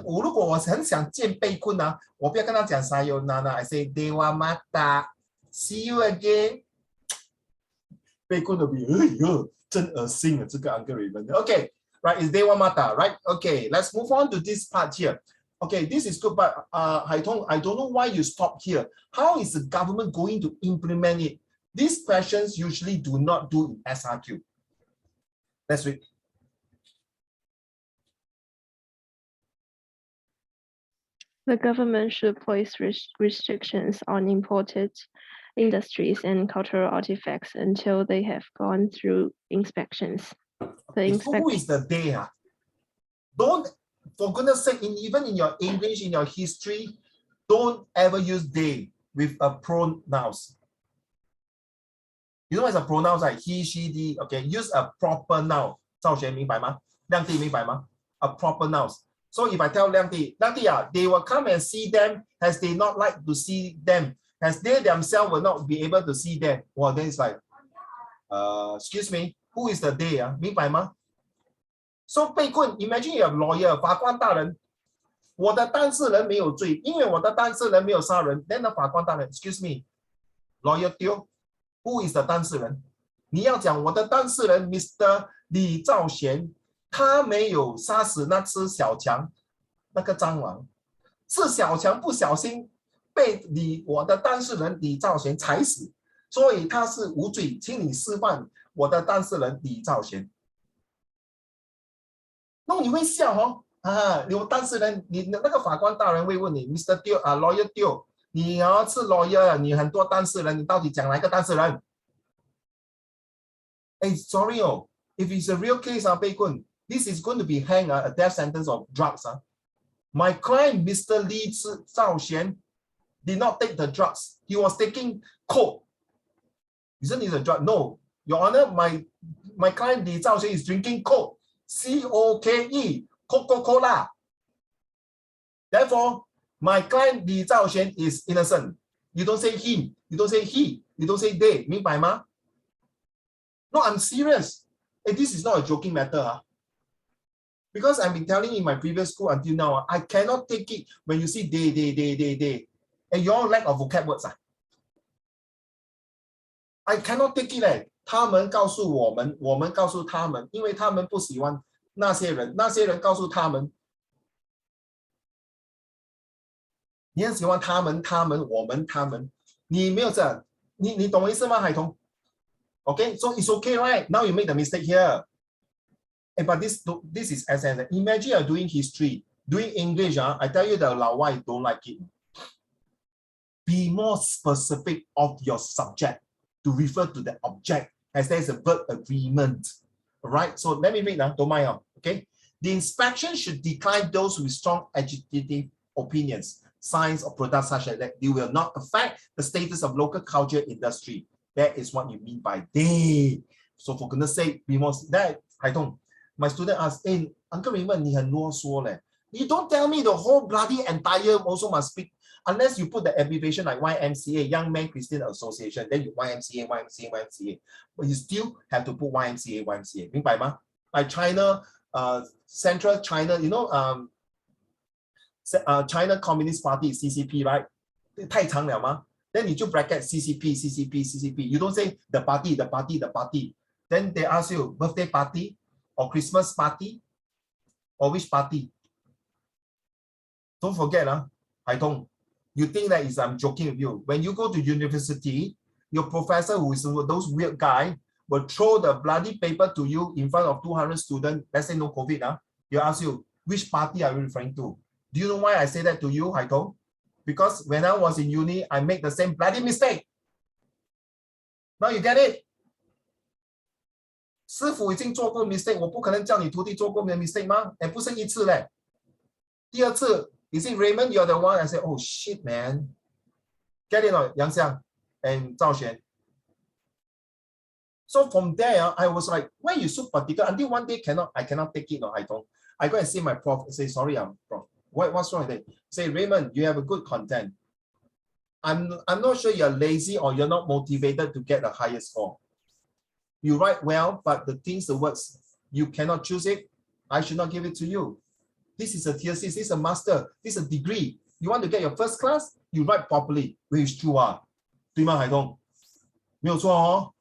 如果我很想见被困我不要跟他讲 sayonara, I say dewa mata, see you again. 被困的比真恶心这个 Uncle Raymond. Okay, right, it's dewa mata, right? Okay, let's move on to this part here. Okay, this is good, but Haitong, I don't know why you stop here. How is the government going to implement it? These questions usually do not do in SRQ. Let's read. The government should place restrictions on imported industries and cultural artifacts until they have gone through inspections. Who is the they? Don't, for goodness sake, even in your English, in your history, don't ever use they with a pronouns. You know what is a pronoun, right? He, she, they. Okay, use a proper noun. 赵学明白吗？亮弟明白吗？ A proper noun. So if I tell 亮弟 they will come and see them as they not like to see them, as they themselves will not be able to see them. Well, then it's like, excuse me, who is the they? 明白吗？ So 被困 imagine you have lawyer, 法官大人，我的当事人没有罪，因为我的当事人没有杀人。Then the 法官大人 excuse me, lawyer Teo, who is the 当事人？你要讲我的当事人 Mr. 李兆贤，他没有杀死那只小强，那个蟑螂，是小强不小心被我的当事人李兆贤踩死，所以他是无罪，请你释放我的当事人李兆贤。那你会笑哦，有当事人，你那个法官大人会问你 ，Mr. Teo Lawyer Teo， 你是 lawyer， 你很多当事人，你到底讲哪一个当事人？哎 ，sorry 哦 ，if it's a real case 被棍 ，this is going to be hang a death sentence of drugs My client, Mr. Li Zhaoxian, did not take the drugs. He was taking coke. Isn't it a drug? No, Your Honor, my client Li Zhaoxian is drinking coke. C-O-K-E, Coca-Cola. Therefore, my client Li Zhaoxian is innocent. You don't say him, you don't say he, you don't say they. 明白吗? No, I'm serious. And this is not a joking matter. Because I've been telling in my previous school until now, I cannot take it when you see they. And you all lack of vocab words. I cannot take it. 他们告诉我们，我们告诉他们，因为他们不喜欢那些人，那些人告诉他们，你很喜欢他们，我们，他们，你没有这样，你懂我意思吗，海彤 ？Okay, so it's okay, right? Now you make the mistake here. But this is essence. Imagine you're doing history, doing English. I tell you the Lao Wai don't like it. Be more specific of your subject to refer to the object as there is a verb agreement. All right. So let me read now. Don't mind. Okay. The inspection should decline those with strong agitative opinions, signs or products such as that they will not affect the status of local culture industry. That is what you mean by they. So for goodness sake, be more that I don't. My student asked, hey, Uncle Raymond, 你很啰嗦嘞. You don't tell me the whole bloody entire also must speak, unless you put the abbreviation like YMCA, Young Men Christian Association, then you YMCA. But you still have to put YMCA. 明白吗? Like China, Central China, you know, China Communist Party, CCP, right? 太长了吗? Then you just bracket CCP. You don't say the party. Then they ask you, birthday party? Or Christmas party? Or which party? Don't forget, I don't. You think that is I'm joking with you. When you go to university, your professor, who is those weird guy, will throw the bloody paper to you in front of 200 students. Let's say no COVID. He'll ask you, which party are you referring to? Do you know why I say that to you, Haitong? Because when I was in uni, I made the same bloody mistake. Now you get it? 师傅已经做过 mistake， 我不可能叫你徒弟做过你的 mistake 吗？不是一次嘞，第二次 ，is it Raymond? You're the one. I say, oh shit, man. Get it or 杨相 and 赵璇. So from there, I was like, why you so particular? Until one day I cannot take it. No, I don't. I go and see my prof. Say, sorry, prof. What's wrong with it? Say, Raymond, you have a good content. I'm not sure you're lazy or you're not motivated to get a higher score. You write well, but the words, you cannot choose it. I should not give it to you. This is a thesis, this is a master, this is a degree. You want to get your first class, you write properly, which is true 对吗，海东？没有错哦。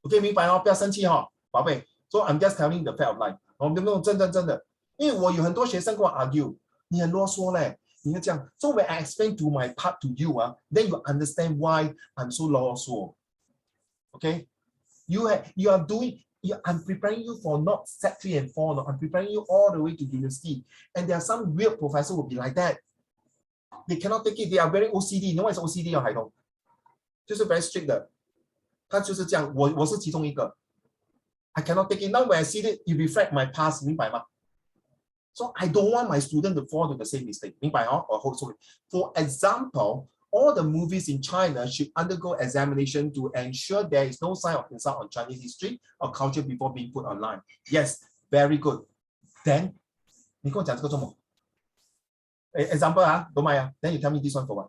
OK， 明白哦，不要生气哦，宝贝。So I'm just telling the fact of life. 我们没有真的，因为我有很多学生跟我 argue， 你很啰嗦嘞，你要这样。So when I explain to my part to you, then you understand why I'm so 啰嗦。OK。I'm preparing you for not set 3 and 4. No, I'm preparing you all the way to university. And there are some weird professors who will be like that. They cannot take it. They are very OCD. You know what is OCD 海东？就是 very strict 的。他就是这样，我是其中一个。I cannot take it. Now when I see it, it reflect my past. 明白吗？ So I don't want my student to fall into the same mistake. 明白哦？ For example, all the movies in China should undergo examination to ensure there is no sign of insult on Chinese history or culture before being put online. Yes, very good. Then, 你跟我讲这个做什么？ Example, don't mind. Then you tell me this one for what?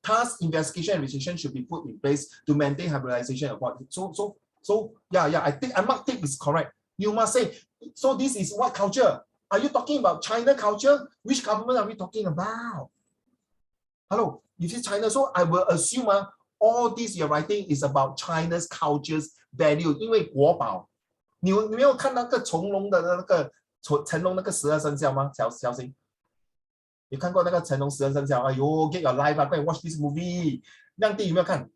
Task, investigation, and restriction should be put in place to maintain hybridization of what. So, yeah. I mark tick is correct. You must say. So this is what culture? Are you talking about China culture? Which government are we talking about? Hello. You see China, so I will assume all this you're writing is about China's culture's value. 因为国宝，你没有看那个成龙的那个12生肖吗？小新，你看过那个成龙12生肖？哎呦 ，Get your life 快 watch this movie。亮弟有没有看？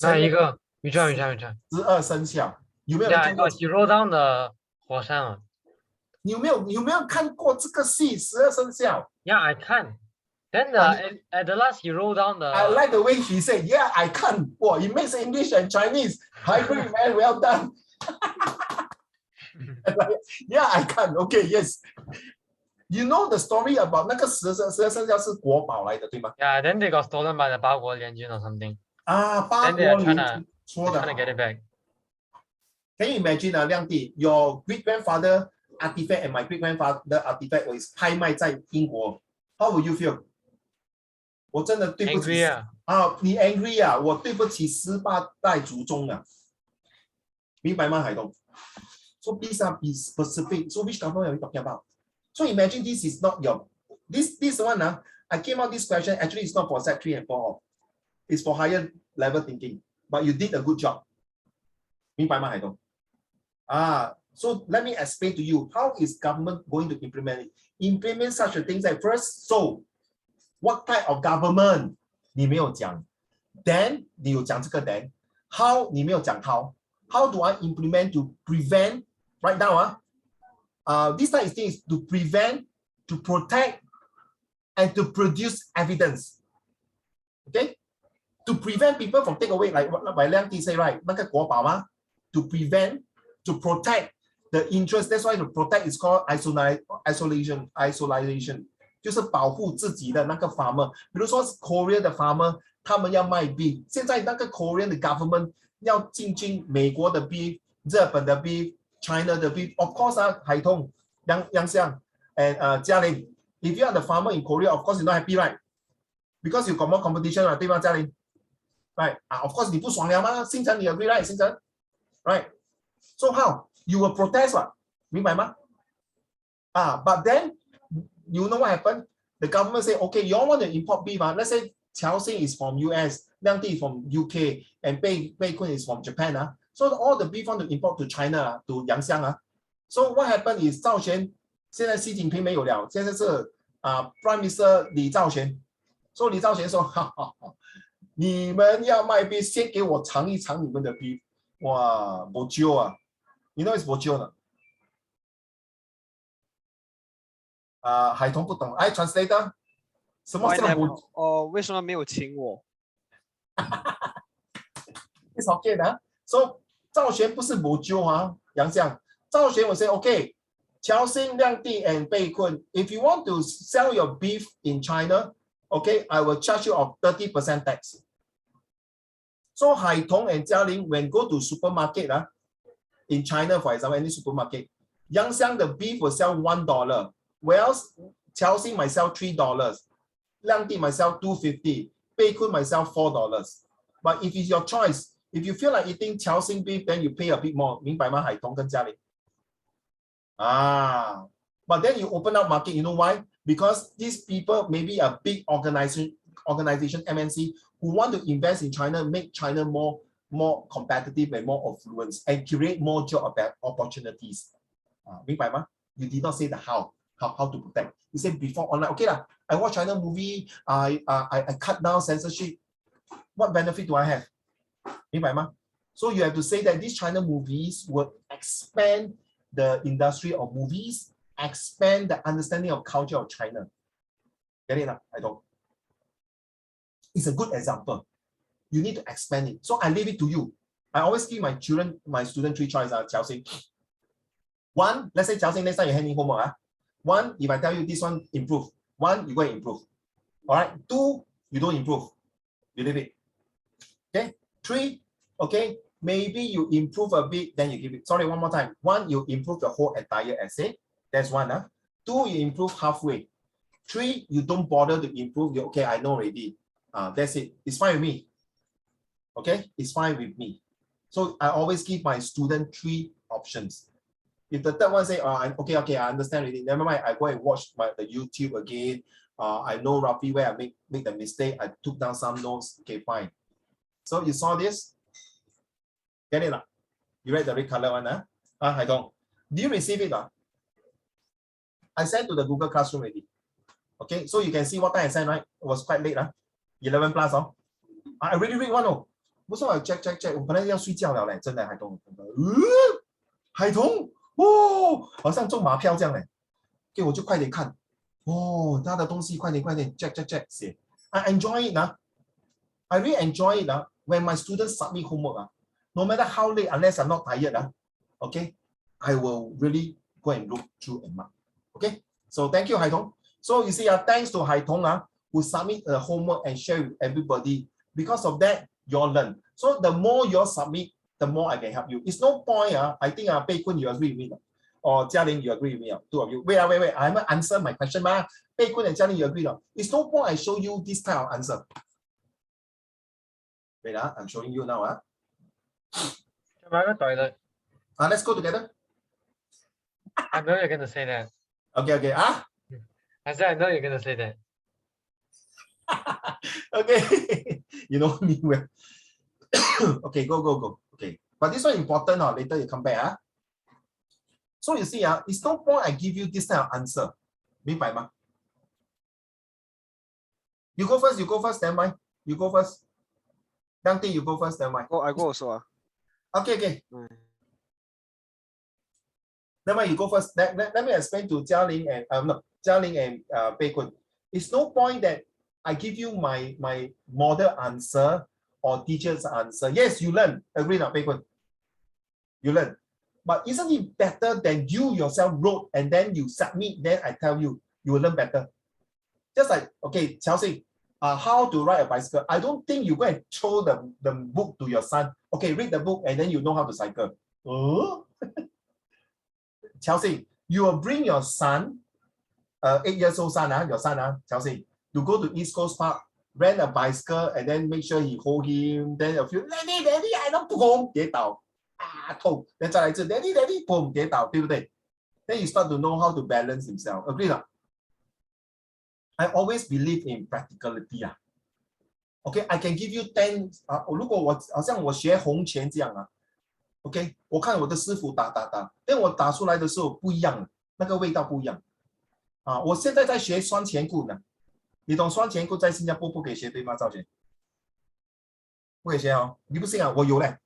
那一个 which one? 12生肖，有没有 Yeah, 人 I 看过 got he rolled down the 火山了。有没有看过这个戏12生肖 Yeah, I can. Then at the last he rolled down the. I like the way she said, yeah, I can. Wow, it makes English and Chinese hybrid, man. Well done. Yeah, I can. Okay, yes. You know the story about 那个12生肖是国宝来的，对吗？ Yeah, then they got stolen by the 八国联军 or something. 啊，八 Then they are 国 trying 联 to 军说的 trying to get it back. Can you imagine 啊，亮弟 your great grandfather artifact and my great grandfather artifact was 拍卖在英国 ，How will you feel？ 我真的对不起 Angry 啊。啊，你 angry 啊，我对不起18代祖宗啊，明白吗，海东 ？So these are be specific. So which government are we talking about? So imagine this is not your this one. I came out this question. Actually, it's not for set 3 and 4. It's for higher level thinking. But you did a good job. 明白吗，海东？So let me explain to you how is government going to implement it. Implement such a thing like first, so what type of government 你没有讲 then 你有讲这个 then how 你没有讲 how do I implement to prevent right now this type of thing is to prevent, to protect, and to produce evidence. Okay, to prevent people from take away like what Liang Ti say right 那个国宝吗 to prevent, to protect the interest. That's why to protect is called isolation 就是保护自己的那个 farmer。 比如说 Korea 的 farmer 他们要卖 beef， 现在那个 Korean 的 government 要进军美国的 beef， 日本的 beef， China 的 beef。 Of course 海通杨相 and 嘉玲 if you are the farmer in Korea, of course you're not happy, right? Because you got more competition 了，对吗，嘉玲 right of course 你不爽了吗？星辰你 agree right 星辰 right so how you will protest 了，明白吗but then you know what happened? The government say, okay, you all want to import beef. Let's say Qiao Xing is from US, Liang Di from UK, and Bei Kun is from Japan. So all the beef want to import to China, to Yangxiang. So what happened is 赵璇现在习近平没有了，现在是Prime Minister 李兆玄。所以李兆玄说，你们要卖 beef， 先给我尝一尝你们的 beef。哇，不揪啊 ！You know it's 不揪呢？海童不懂，哎 ，translator， 什么叫不？为什么没有请我 ？It's okay 的。So 赵璇不是不揪啊，杨绛。赵璇我 say okay， 乔欣、亮帝 and 贝坤 ，if you want to sell your beef in China, okay, I will charge you of 30% tax. So 海童 and 嘉玲 when go to supermarket in China, for example, any supermarket, 杨绛 the beef will sell $1. Whereas Chelsea might sell $3, Liang Di might sell $2.50, Bei Kun might sell $4. But if it's your choice, if you feel like eating Chelsea beef, then you pay a bit more. 明白吗？海童跟嘉玲。But then you open up market. You know why? Because these people maybe a big organization MNC who want to invest in China, make China more competitive and more affluent, and create more job opportunities. 明白吗？ You did not say the how to protect. You say before online, okay lah, I watch China movie, I cut down censorship. What benefit do I have? 明白吗? So you have to say that these China movies will expand the industry of movies, expand the understanding of culture of China. Get it? I don't. It's a good example. You need to expand it. So I leave it to you. I always give my student 3 choices. Chelsea. 1, let's say Chelsea, next time you hand me homework. 1, if I tell you this one improve. 1, you go and improve. All right. 2, you don't improve. You leave it. Okay. 3, okay. Maybe you improve a bit, then you give it. Sorry, one more time. 1, you improve the whole entire essay. That's 1. 2, you improve halfway. 3, you don't bother to improve. You okay, I know already. That's it. It's fine with me. Okay, it's fine with me. So I always give my student 3 options. If the third one say, okay, I understand already. Never mind. I go and watch the YouTube again. I know roughly where I make the mistake. I took down some notes. Okay, fine. So you saw this? Get it? You read the red color one? I don't. Do you receive it? I sent to the Google Classroom already. Okay, so you can see what time I sent, right? It was quite late. 11 plus. I already read one. 不是我 check，我本来要睡觉了嘞，真的海童，海童哦，好像中马票这样嘞，给我就快点看，哦，他的东西快点 check 写 ，I enjoy it 呢 ，I really enjoy it 呢 ，when my students submit homework 啊 ，no matter how late unless I'm not tired 啊 ，OK，I will really go and look through and mark， OK，so thank you 海童，so you see thanks to 海童who submit the homework and share with everybody, because of that you all learn. So the more you all submit, the more I can help you. It's no point, I think Pei Kun, you agree with me, or Jia Ling, you agree with me, two of you. Wait, I haven't answered my question, Pei Kun and Jia Ling, you agree? It's no point I show you this type of answer. Wait, I'm showing you now. Let's go together. I know you're gonna say that. Okay. I said I know you're gonna say that. Okay, you know me well. Okay, go. Okay, but this one important. Later you come back. So you see, it's no point I give you this type of answer. 明白吗? You go first, then mine. You go first. Yang Ting, you go first, then mine. Oh, I go also. Okay. Then mine, you go first. Let me explain to Jia Ling and Pei Kun. It's no point that I give you my model answer or teacher's answer. Yes, you learn. Agree now, Pei Kun? You learn. But isn't it better than you yourself wrote and then you submit, then I tell you, you will learn better. Just like, okay, Chelsea, how to ride a bicycle. I don't think you go and throw the book to your son. Okay, read the book and then you know how to cycle. Chelsea, you will bring your son, 8 years old son, your son, Chelsea, to go to East Coast Park, rent a bicycle, and then make sure he hold him. Then a few, Daddy, I don't boom, 跌倒，痛。then 再来一次 Daddy, boom, 跌倒，对不对？ Then you start to know how to balance himself. Agree 啦？ I always believe in practicality Okay, I can give you 10如果我好像我学红拳这样OK， 我看我的师傅打，但我打出来的时候不一样，那个味道不一样我现在在学双前棍呢。你懂双前棍在新加坡不可以学对吗？赵学不可以学你不信我有嘞。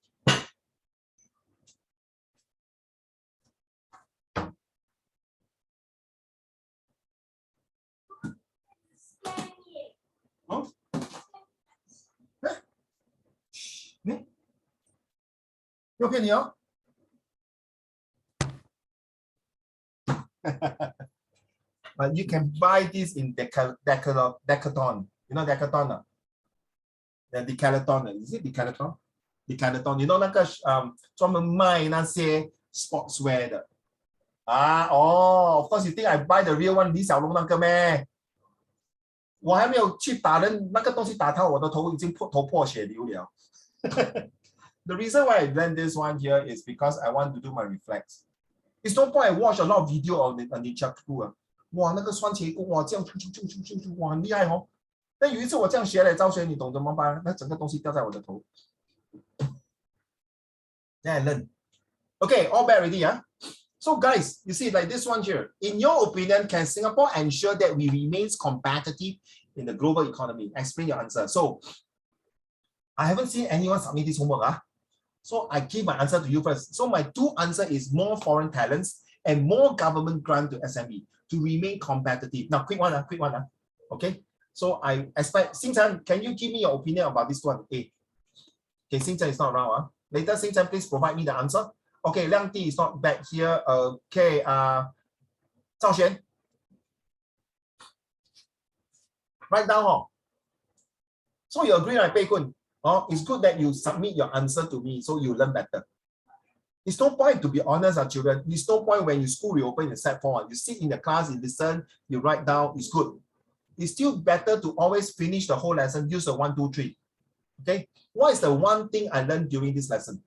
没有骗你But you can buy this in Decathlon. You know Decathlon? The Decathlon. Is it Decathlon? Decathlon. You know 那个专门卖那些 sportswear 的Of course you think I buy the real one 李小龙那个咩？我还没有去打人，那个东西打到我的头已经头破血流了。The reason why I learned this one here is because I want to do my reflex. It's no point I watch a lot of video on the Ninjaku 哇，那个双前棍哇，这样哇，很厉害但有一次我这样学了，赵学，你懂怎么办？那整个东西掉在我的头。Then I learn. Okay, all back ready, So guys, you see like this one here. In your opinion, can Singapore ensure that we remain competitive in the global economy? Explain your answer. So I haven't seen anyone submit this homework. So I give my answer to you first. So my 2 answer is more foreign talents and more government grant to SME to remain competitive. Now, quick one. Okay. So I expect, Xingchen, can you give me your opinion about this one? Okay, Xingchen is not around. Later, Xingchen, please provide me the answer. Okay, Liang Di is not back here. Okay, Zhao Xuan. Write down. So you agree, right, Pei Kun? It's good that you submit your answer to me so you learn better. It's no point, to be honest, children. It's no point when your school reopen in Set 4. You sit in the class, you listen, you write down, it's good. It's still better to always finish the whole lesson, use the 1, 2, 3. Okay? What is the one thing I learned during this lesson?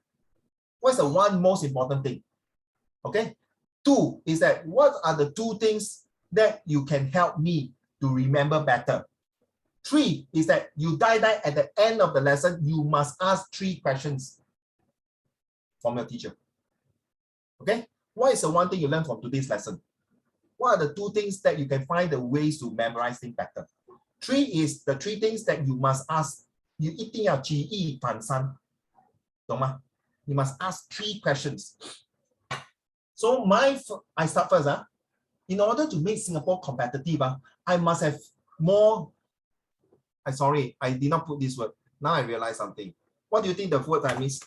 What's the one most important thing? Okay? 2 is that what are the 2 things that you can help me to remember better? 3 is that you die at the end of the lesson, you must ask 3 questions from your teacher. Okay? What is the one thing you learned from today's lesson? What are the 2 things that you can find the ways to memorize things better? 3 is the 3 things that you must ask. You 一定要举一反三懂吗？ You must ask 3 questions. So I start first. In order to make Singapore competitive, I must have more. Sorry, I did not put this word. Now I realize something. What do you think the word I missed?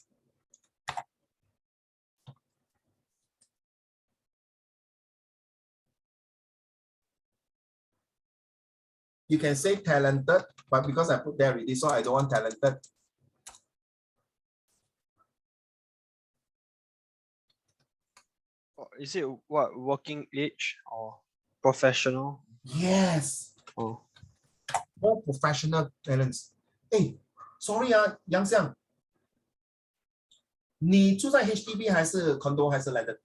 You can say talented, but because I put there already, so I don't want talented. Is it what, working age or professional? Yes. Oh. More professional talents. Hey, sorry Yang Xiang. 你住在 HDB 还是 condo 还是 landed？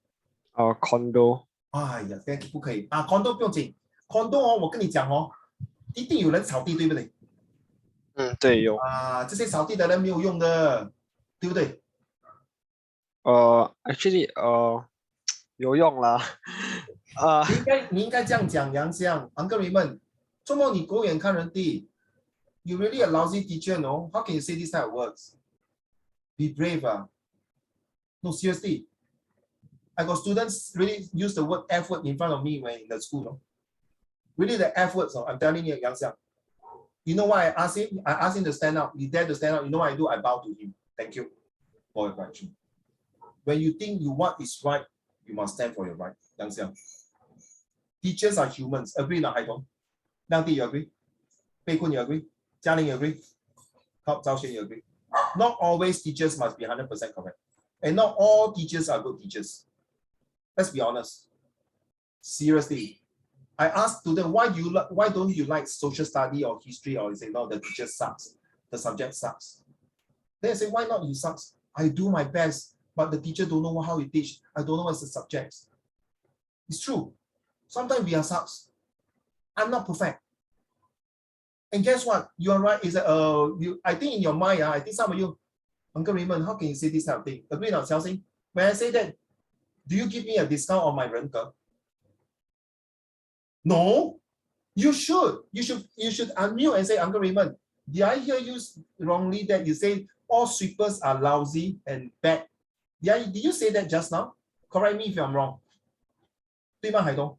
condo. 哎呀，这不可以啊 ！condo 不用紧 ，condo 我跟你讲一定有人扫地，对不对？对，有。这些扫地的人没有用的，对不对？Actually，有用啦。你应该这样讲，杨香 ，Uncle Raymond，周末你狗眼看人低 ，You really a lousy teacher, no? How can you say these type of words? Be brave, No, seriously. I got students really use the word F word in front of me when in the school, no? Really the F words, I'm telling you, Yang Xiang. You know why I asked him? I asked him to stand up. He dared to stand up. You know what I do? I bow to him. Thank you for your correction. When you think what is right, you must stand for your right, Yang Xiang. Teachers are humans. Agree or not, Haitong? Liang Di, you agree? Pei Kun, you agree? Jia Ling, you agree? Zhao Xuan, you agree? Not always teachers must be 100% correct. And not all teachers are good teachers. Let's be honest. Seriously. I asked students, why don't you like social study or history? Or they say, no, the teacher sucks. The subject sucks. Then I say, why not you sucks? I do my best, but the teacher don't know how he teach. I don't know what's the subjects. It's true. Sometimes we are sucks. I'm not perfect. And guess what? You are right. Is I think in your mind, I think some of you, Uncle Raymond, how can you say this type of thing? Agree or not, Xiaoxing? When I say that, do you give me a discount on my rental? No, you should. You should unmute and say, Uncle Raymond, did I hear you wrongly that you say all sweepers are lousy and bad? Did you say that just now? Correct me if I'm wrong. 对吗，海东？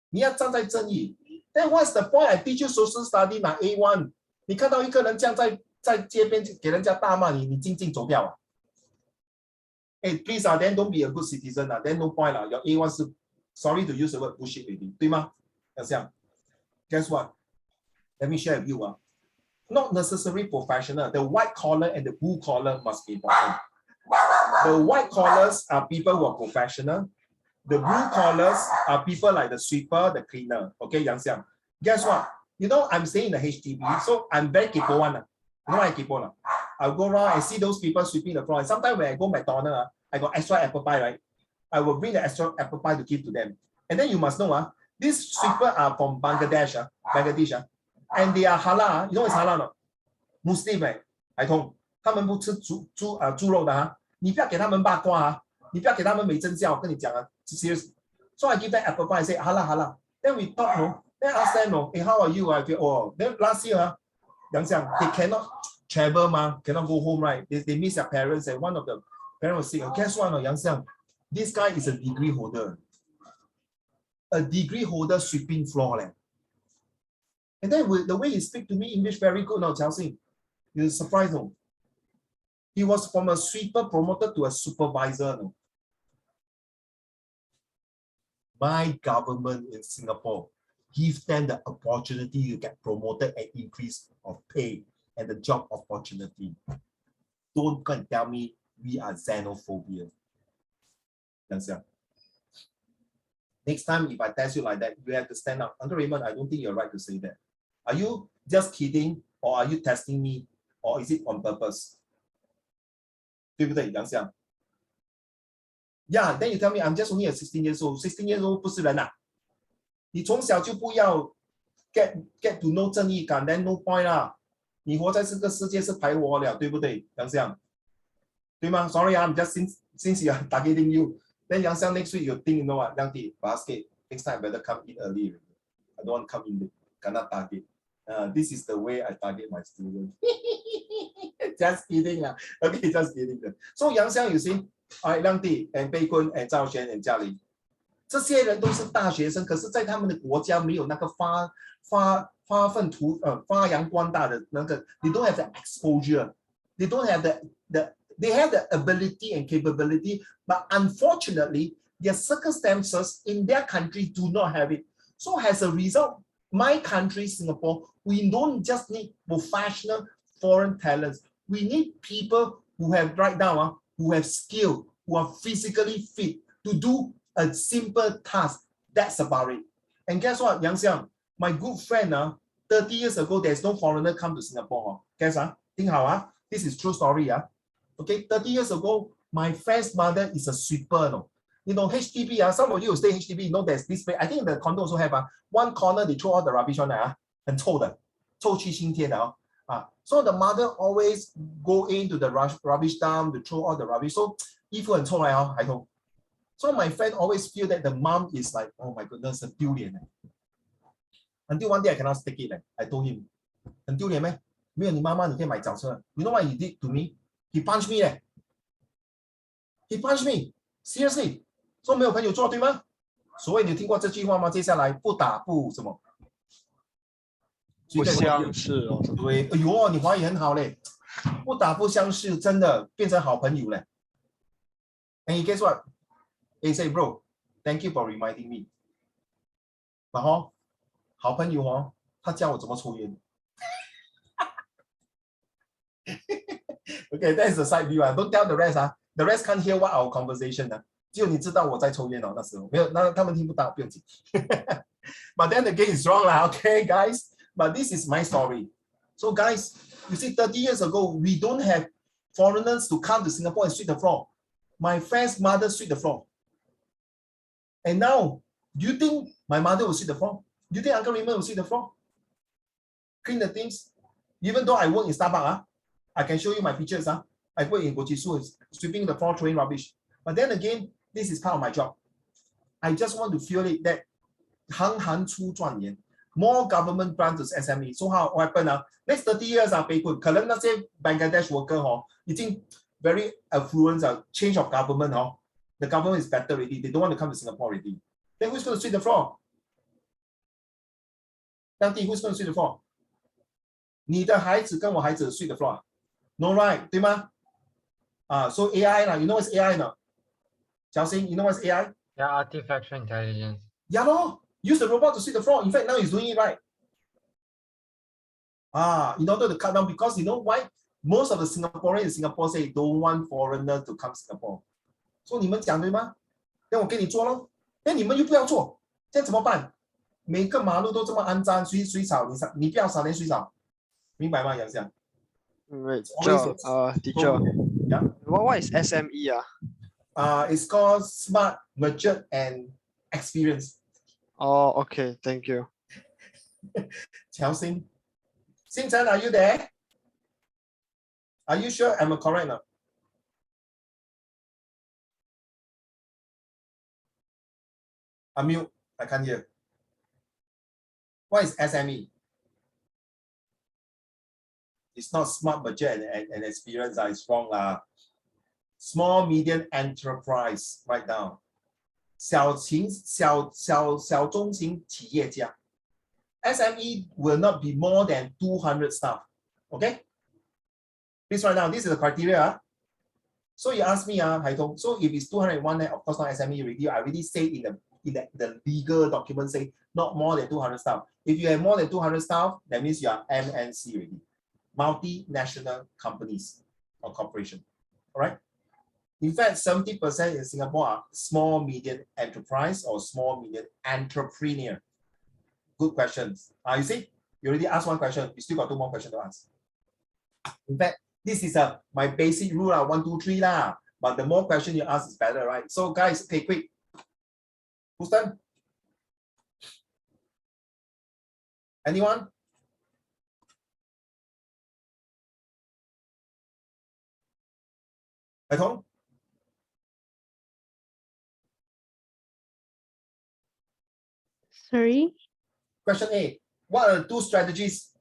你要站在正义。Then what's the point? I teach you social study 拿 A1， 你看到一个人这样在街边给人家大骂你，你静静走掉啊。Hey, please then don't be a good citizen then no point Your A1 是 sorry to use the word bullshit already， 对吗？要这样。Guess what? Let me share with you Not necessarily professional. The white collar and the blue collar must be important. The white collars are people who are professional. The blue collars are people like the sweeper, the cleaner. Okay, Yang Xiang. Guess what? You know, I'm staying in the HDB, so I'm very kepo one. You know why I kepo one? I'll go around and see those people sweeping the floor. And sometimes when I go McDonald's, I got extra apple pie, right? I will bring the extra apple pie to give to them. And then you must know, these sweepers are from Bangladesh, and they are halal. You know what's halal? Muslim, right? 孩童，他们不吃猪肉的你不要给他们八卦你不要给他们没真相，我跟你讲serious. So I give them apple pie and say, halal. Then we talk, Then I ask them, hey, how are you? I feel, then last year, Yang Xiang, they cannot travel, cannot go home, right? They miss their parents, and one of the parents was sick. Guess what, Yang Xiang? This guy is a degree holder. A degree holder sweeping floor. And then the way he speak to me English very good, Chao Xing. You're surprised, no? He was from a sweeper promoted to a supervisor, no? My government in Singapore give them the opportunity to get promoted and increase of pay and the job opportunity. Don't go and tell me we are xenophobia. Next time, if I test you like that, you have to stand up. Uncle Raymond, I don't think you're right to say that. Are you just kidding, or are you testing me, or is it on purpose? 对不对，杨翔？ Yeah, then you tell me I'm just only a 16 years old. 16 years old 不是人你从小就不要 get to know 正义感 then no point 你活在这个世界是白活了，对不对，杨翔？对吗 ？Sorry, I'm just since you are targeting you. Then 杨翔 next week you think, you know what, 杨弟 basket next time I better come in early. I don't want to come in late. Cannot target. This is the way I target my students. Just kidding lah. Okay, just kidding. So Yang Xiang, you see, Liang Di and Bei Kun and Zhao Xuan and Jia Lin, 这些人都是大学生，可是在他们的国家没有那个发扬光大的那个 ，they don't have the exposure, they don't have they have the ability and capability, but unfortunately, their circumstances in their country do not have it. So as a result, my country, Singapore, we don't just need professional foreign talents. We need people who have right now, who have skill, who are physically fit to do a simple task. That's about it. And guess what, Yang Xiang, my good friend, 30 years ago, there's no foreigner come to Singapore. Guess, this is true story. Okay, 30 years ago, my friend's mother is a sweeper. No? You know, HDB, some of you stay HDB, you know there's this place. I think the condo also have one corner, they throw all the rubbish on there. 很臭的，臭气熏天的So the mother always go into the rubbish dump to throw all the rubbish. So 衣服很臭来还痛。So my friend always feel that the mom is like, oh my goodness, 很丢脸。Until one day I cannot take it. I told him, 很丢脸咩？没有你妈妈你可以买早车。You know what he did to me? He punched me. He punched me. Seriously. 说没有朋友做对吗？所以你听过这句话吗？接下来不打不什么？不相识哦。对，哎呦，你华语很好嘞。不打不相识，真的变成好朋友嘞。And guess what? He say, bro, thank you for reminding me. 然后好朋友他教我怎么抽烟。Okay, that's the side view. Don't tell the rest. The rest can't hear what our conversation. 只有你知道我在抽烟那时候没有，那他们听不到，不用紧。But then again, it's wrong lah. Okay, guys. But this is my story. So, guys, you see, 30 years ago, we don't have foreigners to come to Singapore and sweep the floor. My friend's mother sweep the floor. And now, do you think my mother will sweep the floor? Do you think Uncle Raymond will sweep the floor? Clean the things? Even though I work in Starbucks, I can show you my pictures. I work in Gochisu, sweeping the floor, throwing rubbish. But then again, this is part of my job. I just want to feel it that 行行出状元 more government grants to SME. So how what happen next 30 years 被困，可能那些 Bangladesh worker 已经 very affluent change of government the government is better already. They don't want to come to Singapore already. Then who's going to sweep the floor? Who's going to sweep the floor? 你的孩子跟我孩子 sweep the floor. No right, 对吗？So AI you know what's AI 呢？Jiao Xing, you know what's AI? Yeah, artificial intelligence. Yeah, use the robot to sweep the floor. In fact, now he's doing it right. In order to cut down, because you know why? Most of the Singaporeans in Singapore say don't want foreigners to come to Singapore. So 你们讲对吗？那我给你做咯。那你们又不要做，这样怎么办？每个马路都这么肮脏，水草，你不要扫连水草，明白吗？杨翔？Wait, teacher. Yeah. What is SME? It's called Smart, Matured, and Experience. Oh, okay. Thank you. Qiao Xing. Xing Chen, are you there? Are you sure I'm correct now? Unmute. I can't hear. What is SME? It's not smart, budget, and experience. It's wrong. Small, medium enterprise. Right now. 小中型企业家 SME will not be more than 200 staff. Okay? Please write down. This is the criteria. So you ask me, Haitong. So if it's 201, then of course not SME already. I already say in the legal document say not more than 200 staff. If you have more than 200 staff, that means you are MNC already. Multinational companies or corporation. All right? In fact, 70% in Singapore are small, medium enterprise or small, medium entrepreneur. Good questions. You see, you already asked one question. You still got 2 more questions to ask. In fact, this is my basic rule, 1, 2, 3 lah. But the more questions you ask is better, right? So guys, okay, quick. Who's done? Anyone? At home? Sorry? Question A. What are the 2 strategies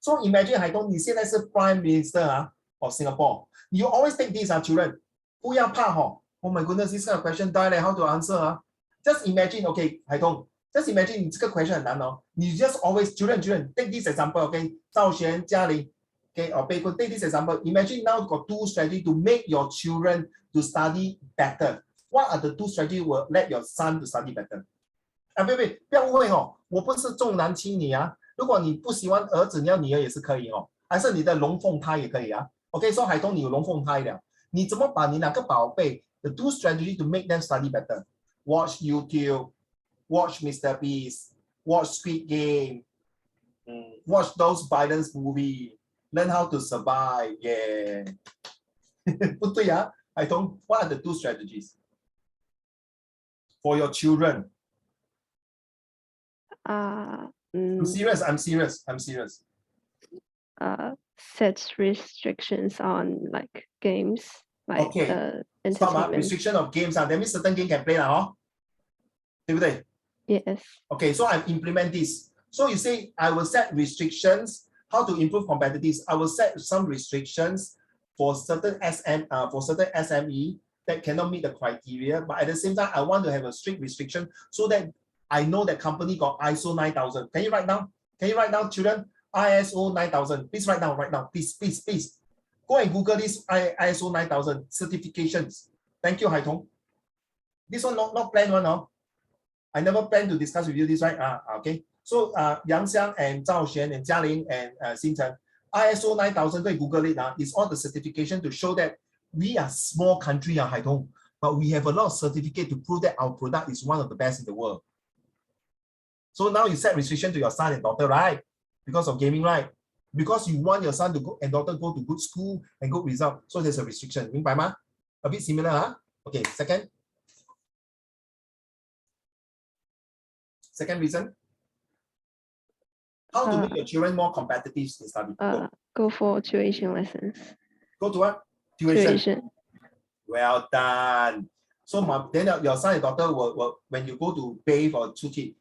So imagine 海东，你现在是 Prime Minister of Singapore. You always take this children. 不要怕Oh my goodness, this kind of question die how to answer Just imagine, okay, 海东 just imagine 你这个 question 很难你 just always children take this example, okay? 赵璇、嘉玲 okay, or Pei Kun, take this example. Imagine now you got 2 strategies to make your children to study better. What are the 2 strategies will let your son to study better? 不要误会我不是重男轻女如果你不喜欢儿子，你要女儿也是可以还是你的龙凤胎也可以OK, so 海东你有龙凤胎了，你怎么把你两个宝贝 the 2 strategies to make them study better? Watch YouTube, watch Mr. Beast, watch Squid Game, watch those violence movie, learn how to survive. Yeah. 不对海东 what are the 2 strategies for your children? I'm serious. Set restrictions on like games, like okay. entertainment. Restriction of games that means certain game can play对不对 Yes. Okay, so I implement this. So you say I will set restrictions. How to improve competitiveness? I will set some restrictions for certain SME that cannot meet the criteria, but at the same time, I want to have a strict restriction so that I know that company got ISO 9000. Can you write down? Children? ISO 9000. Please write down right now. Please. Go and Google this ISO 9000 certifications. Thank you, Haitong. This one not planned one, I never planned to discuss with you this, right? Okay. So Yang Xiang and Zhao Xuan and Jia Ling and Xin Chen, ISO 9000, go and Google it. It's all the certification to show that we are small country, Haitong, but we have a lot of certificate to prove that our product is one of the best in the world. So now you set restriction to your son and daughter, right? Because of gaming, right? Because you want your son to go and daughter go to good school and good result. So there's a restriction. 明白吗? A bit similar, Okay, Second reason. How to make your children more competitive in study? Go for tuition lessons. Go to what? Tuition. Well done. So then your son and daughter will when you go to bathe or 出去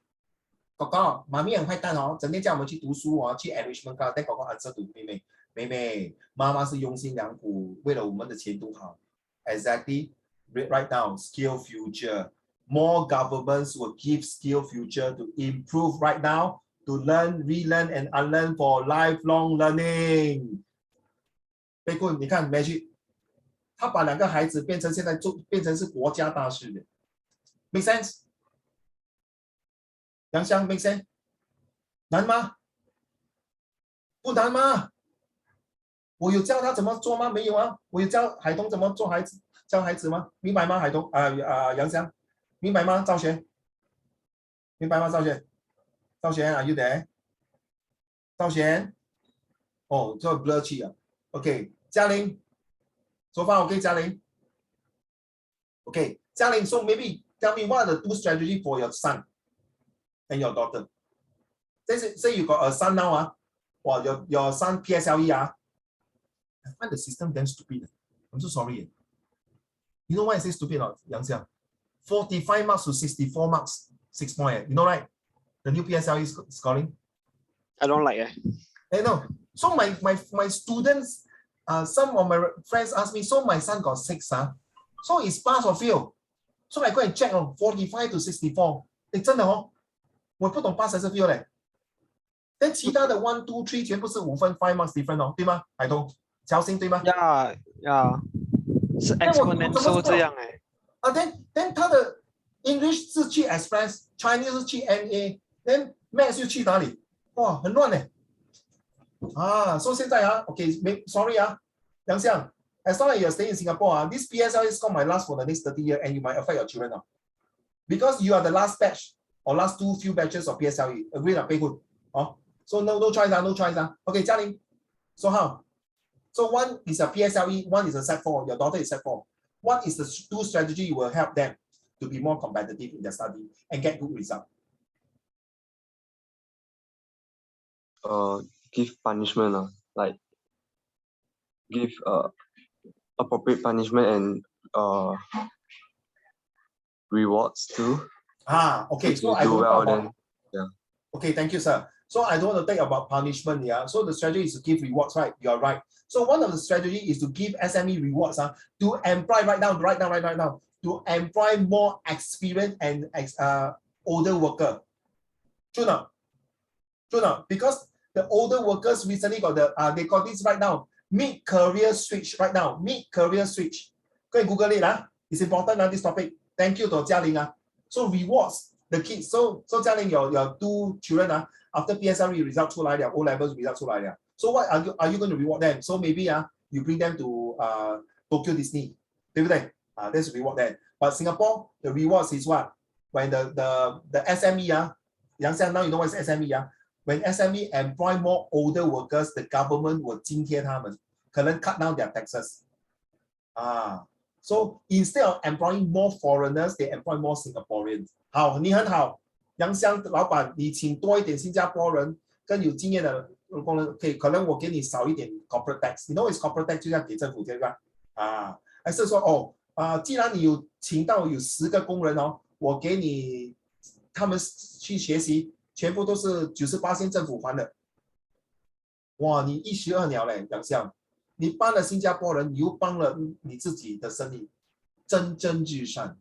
哥哥妈咪很坏蛋整天叫我们去读书去 enrichment class， 但哥哥 answer to 妹妹妈妈是用心良苦，为了我们的前途好。Exactly. Right now, skill future. More governments will give skill future to improve right now, to learn, relearn, and unlearn for lifelong learning. 贝棍，你看 Magic， 他把2个孩子变成现在变成是国家大事的 ，make sense？ 杨香 make sense？ 难吗？不难吗？我有教他怎么做吗？没有我有教海东怎么做教孩子吗？明白吗？海东杨香，明白吗？赵璇，明白吗？赵璇 ，Are you there？ 赵璇，这 blur 去OK， 嘉玲，说话 OK， 嘉玲 ，OK， 嘉玲 ，so maybe tell me what are the 2 strategies for your son and your daughter? Say you got a son now your son PSLE I find the system damn stupid. I'm so sorry. You know why I say stupid or Yang Xiang? 45 marks to 64 marks, 6 points. You know right? The new PSLE scoring. I don't like it. No. So my students, some of my friends ask me, so my son got 6 so it's pass or fail. So I go and check 45 to 64. 真的我不懂 pass 还是 fail 嘞。但其他的1、2、3全部是5分 5 marks different 对吗？海东，乔欣对吗？是 exponential 这样then 他的 English 是去 Express， Chinese 是去 NA，then Maths 又去哪里？哇，很乱嘞。所以现在OK， sorry杨相 ，as long as you're staying in Singapore this PSLE score might last for the next 30 years and you might affect your children because you are the last batch or last few batches of PSLE. Agree or 背混？So no choice no choice OK， 嘉玲 ，so how? So one is a PSLE, one is a Set 4. Your daughter is Set 4. What is the 2 strategy you will help them to be more competitive in their study and get good result? Give punishment like give appropriate punishment and rewards too. Okay. So I do will well talk about, then. Yeah. Okay, thank you, sir. So I don't want to take about punishment. Yeah. So the strategy is to give rewards, right? You are right. So one of the strategy is to give SME rewards to employ right now, to employ more experienced and older worker. True not? True not? Because the older workers recently got they got this right now, mid-career switch right now, mid-career switch. Go and Google it. It's important this topic. Thank you to Jialing. So rewards the kids. So Jialing, your two children after PSLE result 出来了, O-levels result 出来了. So what are you going to reward them? So maybe you bring them to Tokyo Disney. 对不对? That's reward them. But Singapore, the rewards is what? When the SME, Yang Xiang, now you know what is SME. When SME employ more older workers, the government will 津贴他们, 可能 cut down their taxes. So instead of employing more foreigners, they employ more Singaporeans. 好，你很好，杨香老板，你请多一点新加坡人跟有经验的工人，可能我给你少一点 corporate tax。你 know is corporate tax 就要给政府对吧？还是说既然你有请到有10个工人我给你他们去学习，全部都是98%政府还的。哇，你一石二鸟嘞，杨香。你帮了新加坡人，你又帮了你自己的生意，蒸蒸日上，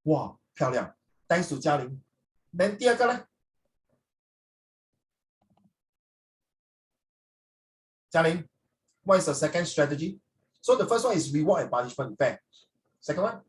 哇，漂亮 ！Thanks to 嘉玲。那第二个呢？嘉玲 ，what is the second strategy? So the first one is reward and punishment, fair. Second one?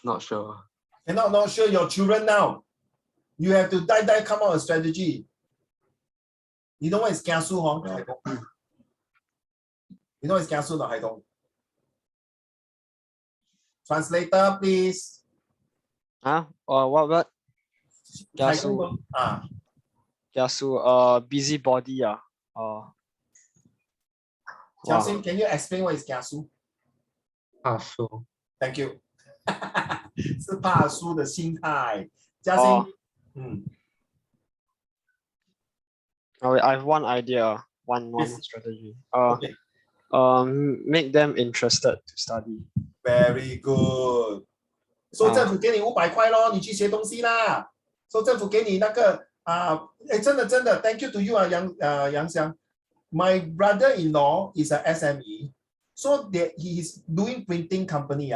Not sure. You're not sure your children now. You have to die come out a strategy. You know what is kiasu, You know what is kiasu, no, Haidong? Translator, please. What? Kiasu. Kiasu, busybody. Chelsea, can you explain what is kiasu? 怕输。 Thank you. 是怕输的心态。嘉欣，I have one idea, one strategy. Okay. Make them interested to study. Very good. So 政府给你500块咯，你去学东西啦。So 政府给你那个真的 ，Thank you to you杨翔。My brother-in-law is a SME, so he is doing printing company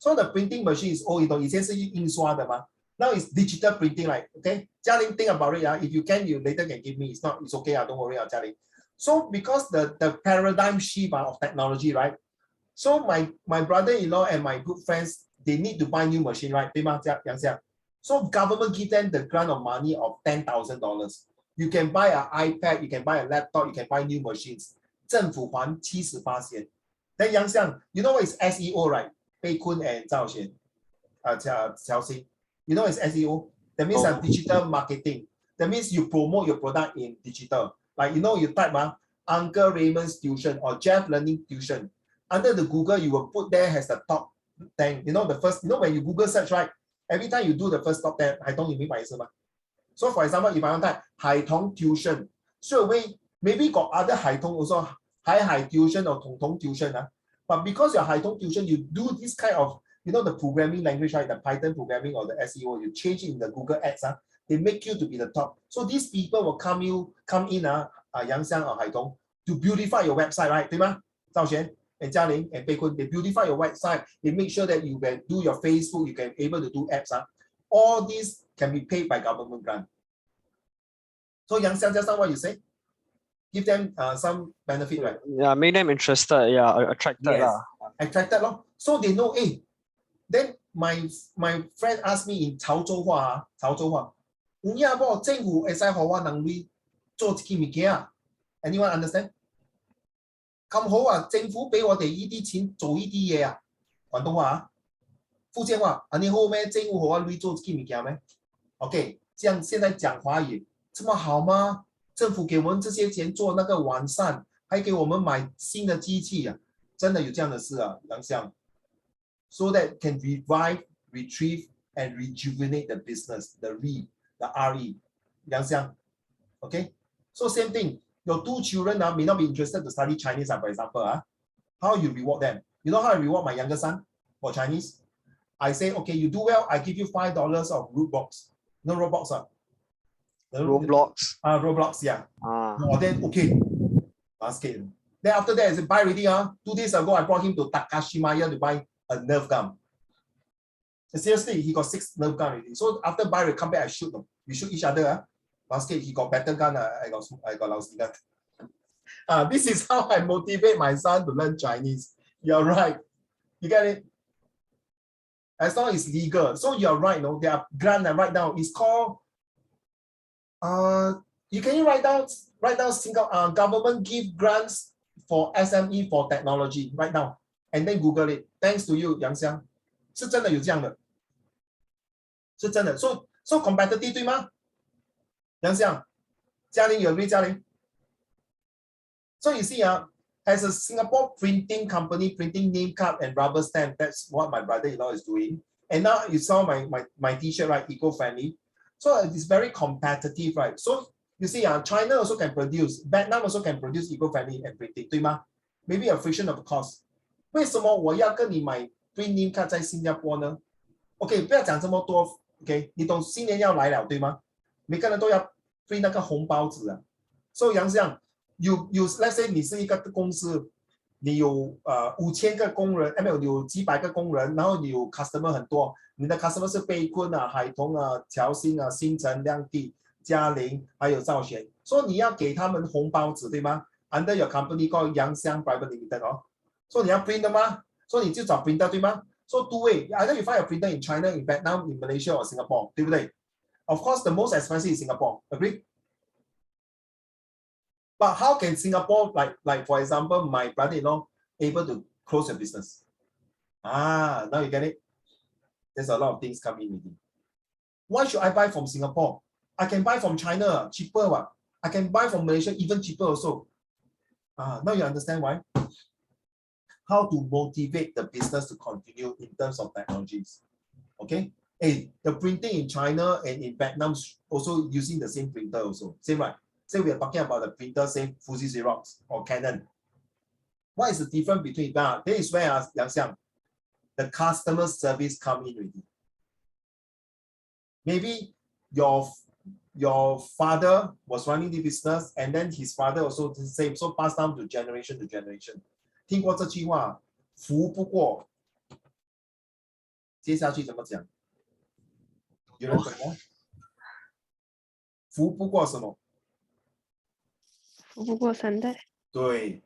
So the printing machine is old, 以前是印刷的嘛。Now it's digital printing, right? Okay, 嘉玲 think about it. If you can, you later can give me. It's not, it's okay. Don't worry, 嘉玲. So because the paradigm shift of technology, right? So my brother-in-law and my good friends, they need to buy new machine, right? 对吗，杨翔? So government give them the grant of money of $10,000. You can buy an iPad, you can buy a laptop, you can buy new machines. 政府还70%. Then 杨翔, you know what is SEO, right? 贝坤 and 赵璇, 乔欣. You know what is SEO? That means digital marketing. That means you promote your product in digital. Like, you know, you type Uncle Raymond's tuition or Jeff Learning Tuition. Under the Google, you will put there as the top 10. You know, the first, you know, when you Google search, right? Every time you do the first top 10, 海童你明白意思吗? So for example, if I want to type 海童 tuition, so maybe got other 海童 also, 海 tuition or 童 tuition. But because your 海童 tuition, you do this kind of, you know, the programming language, right? The Python programming or the SEO, you change it in the Google Ads, they make you to be the top. So these people will come in, Yang Xiang or Haidong, to beautify your website, right? 对吗? Zhao Xuan and Jia Ling and Bei Kun, they beautify your website. They make sure that you can do your Facebook, you can able to do apps. All these can be paid by government grant. So Yang Xiang, just now what you say? Give them some benefit, right? Yeah, make them interested. Yeah, attracted. Yes. Attracted, lor. So they know, then my friend asked me in 潮州话，有影无政府会使互我人类做这个物件啊 ？Anyone understand？ 咁好啊，政府俾我哋呢啲錢做呢啲嘢啊，廣東話福建话啊，你后面政府好啊，做这个物件咩 ？OK， 这样现在讲华语这么好吗？政府给我们这些钱做那个完善，还给我们买新的机器啊，真的有这样的事啊，杨香 ，so that can revive, retrieve and rejuvenate the business, the RE， 杨香 ，OK， so same thing. Your 2 children may not be interested to study Chinese, for example. How you reward them? You know how I reward my younger son for Chinese? I say, okay, you do well, I give you $5 of Roblox. No Roblox. Roblox. Roblox, yeah. Then okay. Basket. Then after that, I said, buy already. 2 days ago, I brought him to Takashimaya to buy a Nerf gun. Seriously, he got 6 Nerf gun already. So after buy, we come back, I shoot them. We shoot each other. Basket, he got better gun. I got lousy gun. This is how I motivate my son to learn Chinese. You're right. You get it? As long as it's legal. So you're right. No, there are grant right now. It's called. You can write down Singapore government give grants for SME for technology right now, and then Google it. Thanks to you, Yang Xiang. 是真的有这样的，是真的。So competitive 对吗？杨xiang，嘉玲有没有嘉玲 ？So you see, as a Singapore printing company, printing name card and rubber stamp, that's what my brother-in-law is doing. And now you saw my T-shirt, right? Eco-friendly. So it's very competitive, right? So you see, China also can produce, Vietnam also can produce eco-friendly and printing, 对吗 ？Maybe a fraction of the cost. 为什么我要跟你买 print name card 在新加坡呢 ？OK， 不要讲这么多 ，OK， 你懂新年要来了，对吗？每个人都要 print 那个红包纸啊。So 杨xiang。let's say 你是一个公司，你有5000个工人，没有几百个工人，然后你有 customer 很多，你的 customer 是贝坤啊、海通啊、乔欣啊、星辰、亮地、嘉玲，还有赵璇，所以你要给他们红包纸，对吗 ？Under your company called Yang Xiang Private Limited 哦，所以你要 print 的吗？所以你就找 printer 对吗？So two way, either you find a printer in China, in Vietnam, in Malaysia or Singapore, 对不对 ？Of course, the most expensive is Singapore. Agree? But how can Singapore, like for example, my brother-in-law able to close a business? Now you get it. There's a lot of things coming with it. Why should I buy from Singapore? I can buy from China, cheaper. I can buy from Malaysia, even cheaper also. Now you understand why? How to motivate the business to continue in terms of technologies. Okay? Hey, the printing in China and in Vietnam also using the same printer also. Same, right? Say we are talking about the printer, say Fuji Xerox or Canon. What is the difference between that? This is where Yang Xiang, the customer service come in with it. Maybe your father was running the business and then his father also the same, so passed down to generation to generation. 听过这句话，福不过。接下去怎么讲？有人懂吗？福不过什么？福不过3代。对，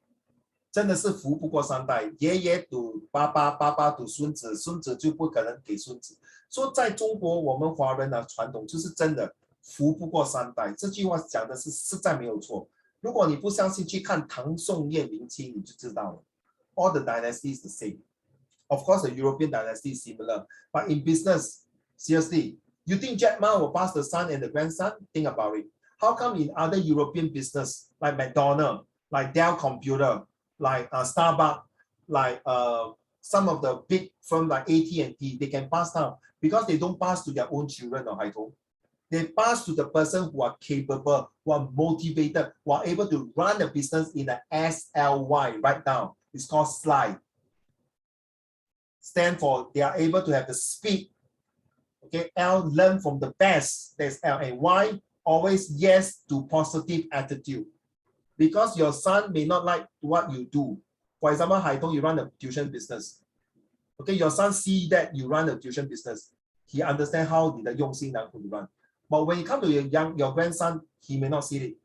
真的是福不过3代，爷爷赌爸爸，爸爸赌孙子，孙子就不可能给孙子。说在中国，我们华人的传统就是真的福不过3代，这句话讲的是实在没有错。如果你不相信，去看唐宋元明清，你就知道了。All the dynasties the same. Of course, the European dynasty is similar, but in business, seriously, you think Jack Ma will pass the son and the grandson? Think about it. How come in other European business like McDonald's, like Dell Computer, like Starbucks, like some of the big firms like AT&T, they can pass down because they don't pass to their own children or Haito. They pass to the person who are capable, who are motivated, who are able to run the business in the SLY right now. It's called SLY. Stand for they are able to have the speed. Okay, L, learn from the best. There's L, and Y, always yes to positive attitude. Because your son may not like what you do. For example, Haitong, you run a tuition business. Okay, your son see that you run a tuition business. He understand how the 用心良苦 to run. But when you come to your grandson, he may not see it.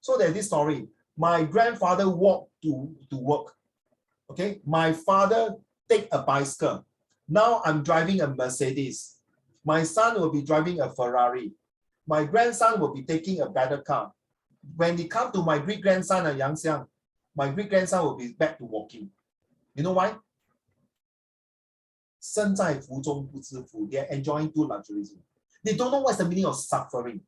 So there's this story. My grandfather walked to work. Okay, my father take a bicycle. Now I'm driving a Mercedes. My son will be driving a Ferrari. My grandson will be taking a better car. When they come to my great-grandson and Yang Xiang, my great-grandson will be back to walking. You know why? 身在福中不知福. They're enjoying too luxuriously. They don't know what's the meaning of suffering.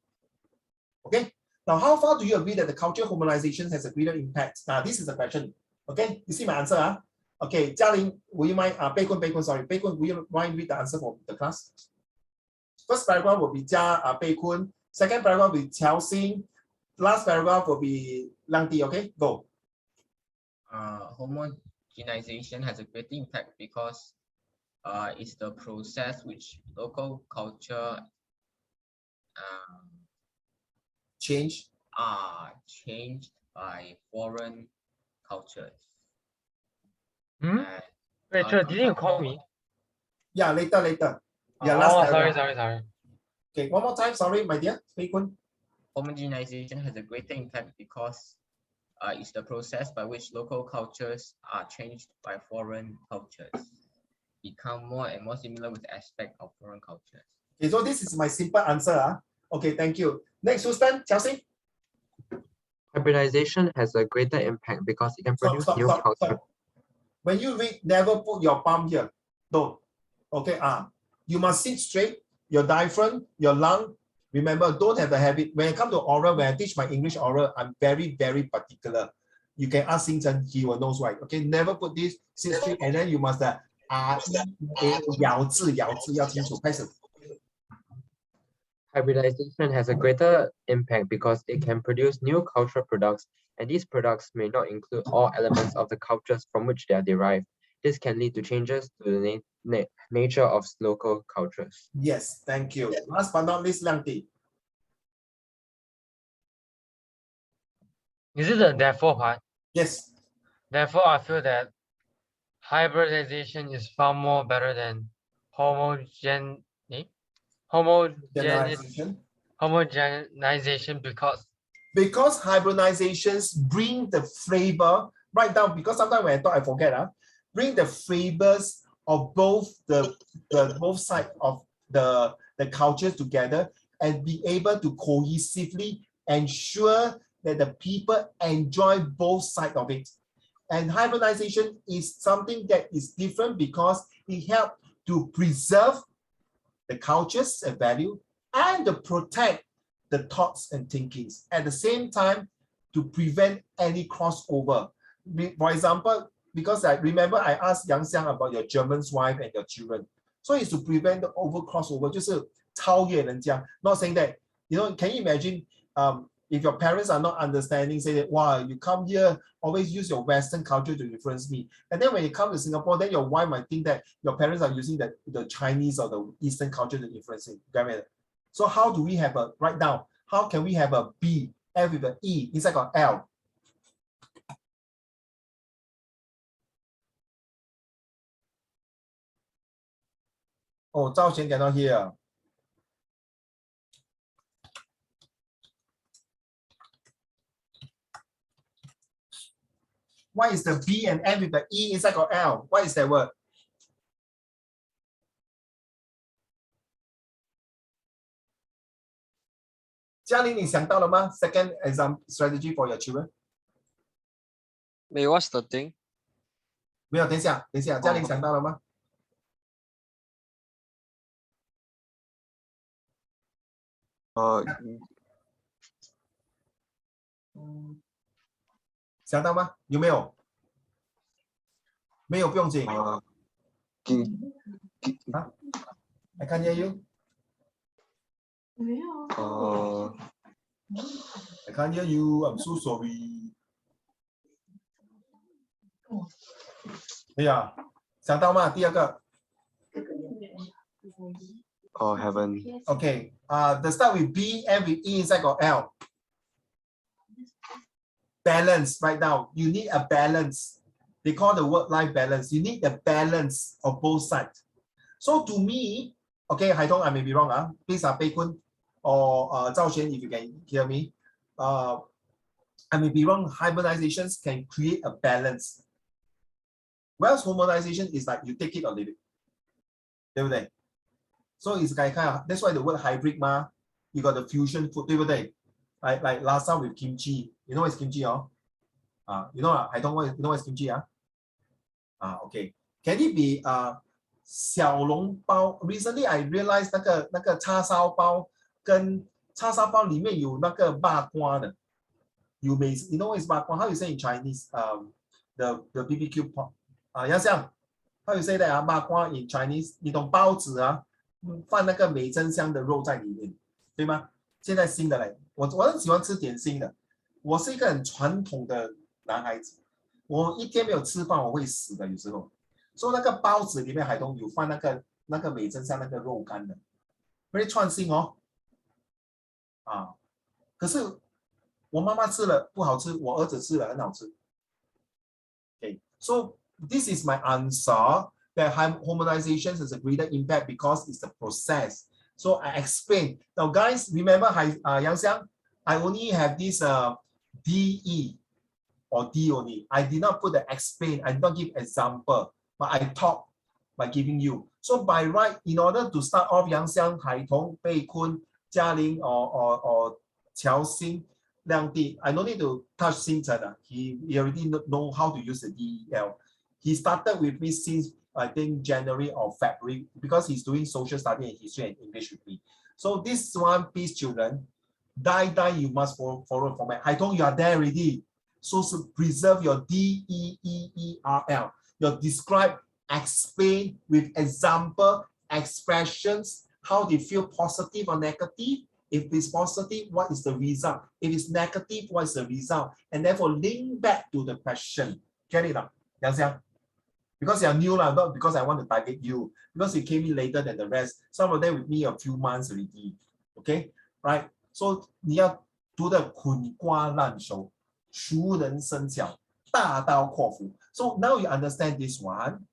Okay. Now, how far do you agree that the cultural harmonization has a greater impact? Now, this is the question. Okay. You see my answer? Huh? Okay. Jialing, will you mind? Bacon, sorry. Bacon, will you mind read the answer for the class? First paragraph will be Bacon. Second paragraph will be Qiao Xing. Last paragraph will be Lang Di. Okay. Go. Homogenization has a great impact because it's the process which local culture Change. are changed by foreign cultures. Hmm? And, Rachel, didn't you call me? Yeah, later. Yeah, Oh, last sorry. paragraph. Okay, one more time. Sorry, my dear. Bacon. Homogenization has a greater impact because it's the process by which local cultures are changed by foreign cultures, become more and more similar with aspect of foreign cultures. Okay, so this is my simple answer. Okay, thank you. Next, Susan, Chelsea. Hybridization has a greater impact because it can produce new culture. Stop. When you read, never put your palm here. Don't. Okay, you must sit straight, your diaphragm, your lung. Remember, don't have the habit. When I come to oral, when I teach my English oral, I'm very, very particular. You can ask Xing Chen, he will knows right. Okay, never put this, sit straight, and then you must 咬字要清楚，开始。Hybridization has a greater impact because it can produce new cultural products, and these products may not include all elements of the cultures from which they are derived. This can lead to changes to the nature of local cultures. Yes, thank you. Last but not least, Lang Di. Is it the therefore part? Yes. Therefore, I feel that hybridization is far more better than homogenization because hybridizations bring the flavor. Write down, because sometimes when I talk, I forget. Bring the flavors of both the both sides of the cultures together and be able to cohesively ensure that the people enjoy both sides of it. And hybridization is something that is different because it helps to preserve the cultures and value and to protect the thoughts and thinkings. At the same time, to prevent any crossover. For example, because I remember I asked Yang Xiang about your German wife and your children. So it's to prevent the over crossover, 就是超越人家. Not saying that, can you imagine if your parents are not understanding, say that, wow, you come here, always use your Western culture to influence me. And then when you come to Singapore, then your wife might think that your parents are using the Chinese or the Eastern culture to influence you. So how do we have write down, how can we have a B, F with an E inside of L? Oh, Zhao Xian cannot hear. Why is the B and N with the E inside of L? What is that word? Jialing, 你想到了吗？ Second exam strategy for your children. Wait, what's the thing? 没有，等一下，Jialing 想到了吗？想到吗？有没有？没有，不用紧。I can't hear you. I can't hear you. I'm so sorry. 哎呀，想到吗？第二个。Haven't. Okay. The start with B, end with E inside of L. Balance right now. You need a balance. They call the work-life balance. You need the balance of both sides. So to me, okay, Haitong, I may be wrong. Please, Pei Kun or Zhao Xian, if you can hear me. I may be wrong. Hybridizations can create a balance. Whereas homogenization is like you take it or leave it. 对不对? So it's kind of, that's why the word hybrid ma. You got the fusion food, 对不对? Like last time with kimchi. You know what's kimchi, you know, I don't know, you know what's kimchi, okay. Can it be 小笼包 recently I realized 那个叉烧包跟叉烧包里面有那个八瓜的。You know what is 八瓜? How you say in Chinese? The BBQ pot. 杨相 how you say that 啊？八瓜 in Chinese？ 你懂包子啊？放那个美珍香的肉在里面，对吗？现在新的嘞，我很喜欢吃点心的。我是一个很传统的男孩子，我一天没有吃饭我会死的，有时候。所以那个包子里面还都有放那个美珍香那个肉干的，非常创新哦。可是我妈妈吃了不好吃，我儿子吃了很好吃。Okay, so this is my answer that harmonization has a greater impact because it's the process. So I explain. Now, guys, remember, Yang Xiang, I only have this DE or D only. I did not put the explain. I did not give example, but I talk by giving you. So by right, in order to start off, Yang Xiang, Hai Tong, Bei Kun, Jia Ling, or Qiao Xing, Liang Di, I don't need to touch Xing Chen. He already know how to use the DEL. He started with me since I think January or February because he's doing social study and history and English with me. So this one, please, children, die, you must follow format. I told you are there already. So preserve your DEEERL. Your describe, explain with example, expressions, how they feel positive or negative. If it's positive, what is the result? If it's negative, what is the result? And therefore link back to the question. Get it up? Yang because you are new, not because I want to target you, because you came in later than the rest. Some of them with me a few months already. Okay, right? So 你要读的滚瓜烂熟，熟能生巧，大刀阔斧。So now you understand this one.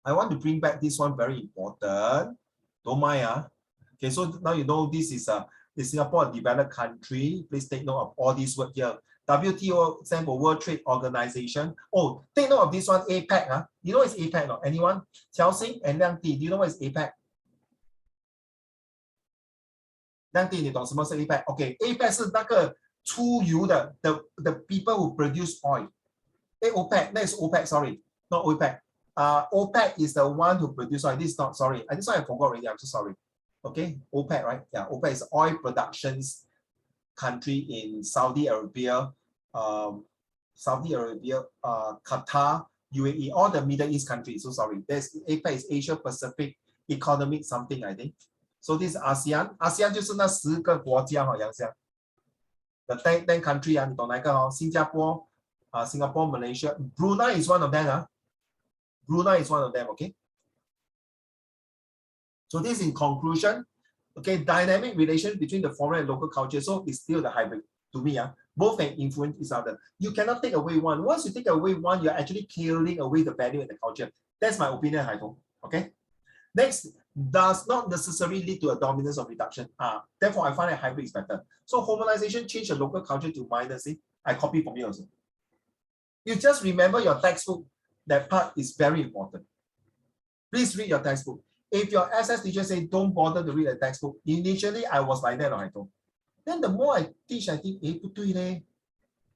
I want to bring back this one very important. Don't mind, Okay, so now you know this is Singapore, a developed country. Please take note of all these words here. WTO stands for World Trade Organization. Oh, take note of this one, APEC. You know what is APEC? No? Anyone? Qiao Xing and Liang Di, do you know what is APEC? Liang Di, 你懂什么是 APEC? Okay, APEC 是那个出油的 the people who produce oil. OPEC, that is OPEC, sorry, not OPEC. OPEC is the one who produce oil. This is not, sorry. This one I forgot already, I'm so sorry. Okay, OPEC, right? Yeah, OPEC is oil productions country in Saudi Arabia, Qatar, UAE, all the Middle East countries. So sorry, there's APEC is Asia Pacific Economic something, I think. So this is ASEAN. ASEAN 就是那10个国家哈，杨香。The 10 country 你懂哪个哦？新加坡Singapore, Malaysia, Brunei is one of them. Brunei is one of them. Okay. So this in conclusion. Okay, dynamic relation between the foreign and local culture. So it's still the hybrid to me. Both can influence each other. You cannot take away one. Once you take away one, you're actually killing away the value and the culture. That's my opinion, Haitong. Okay. Next, does not necessarily lead to a dominance or reduction. Therefore, I find that hybrid is better. So harmonization change the local culture to minor. See, I copy from you also. You just remember your textbook. That part is very important. Please read your textbook. If your SS teacher say don't bother to read the textbook, initially I was like that, I told. Then the more I teach, I think, 不对嘞.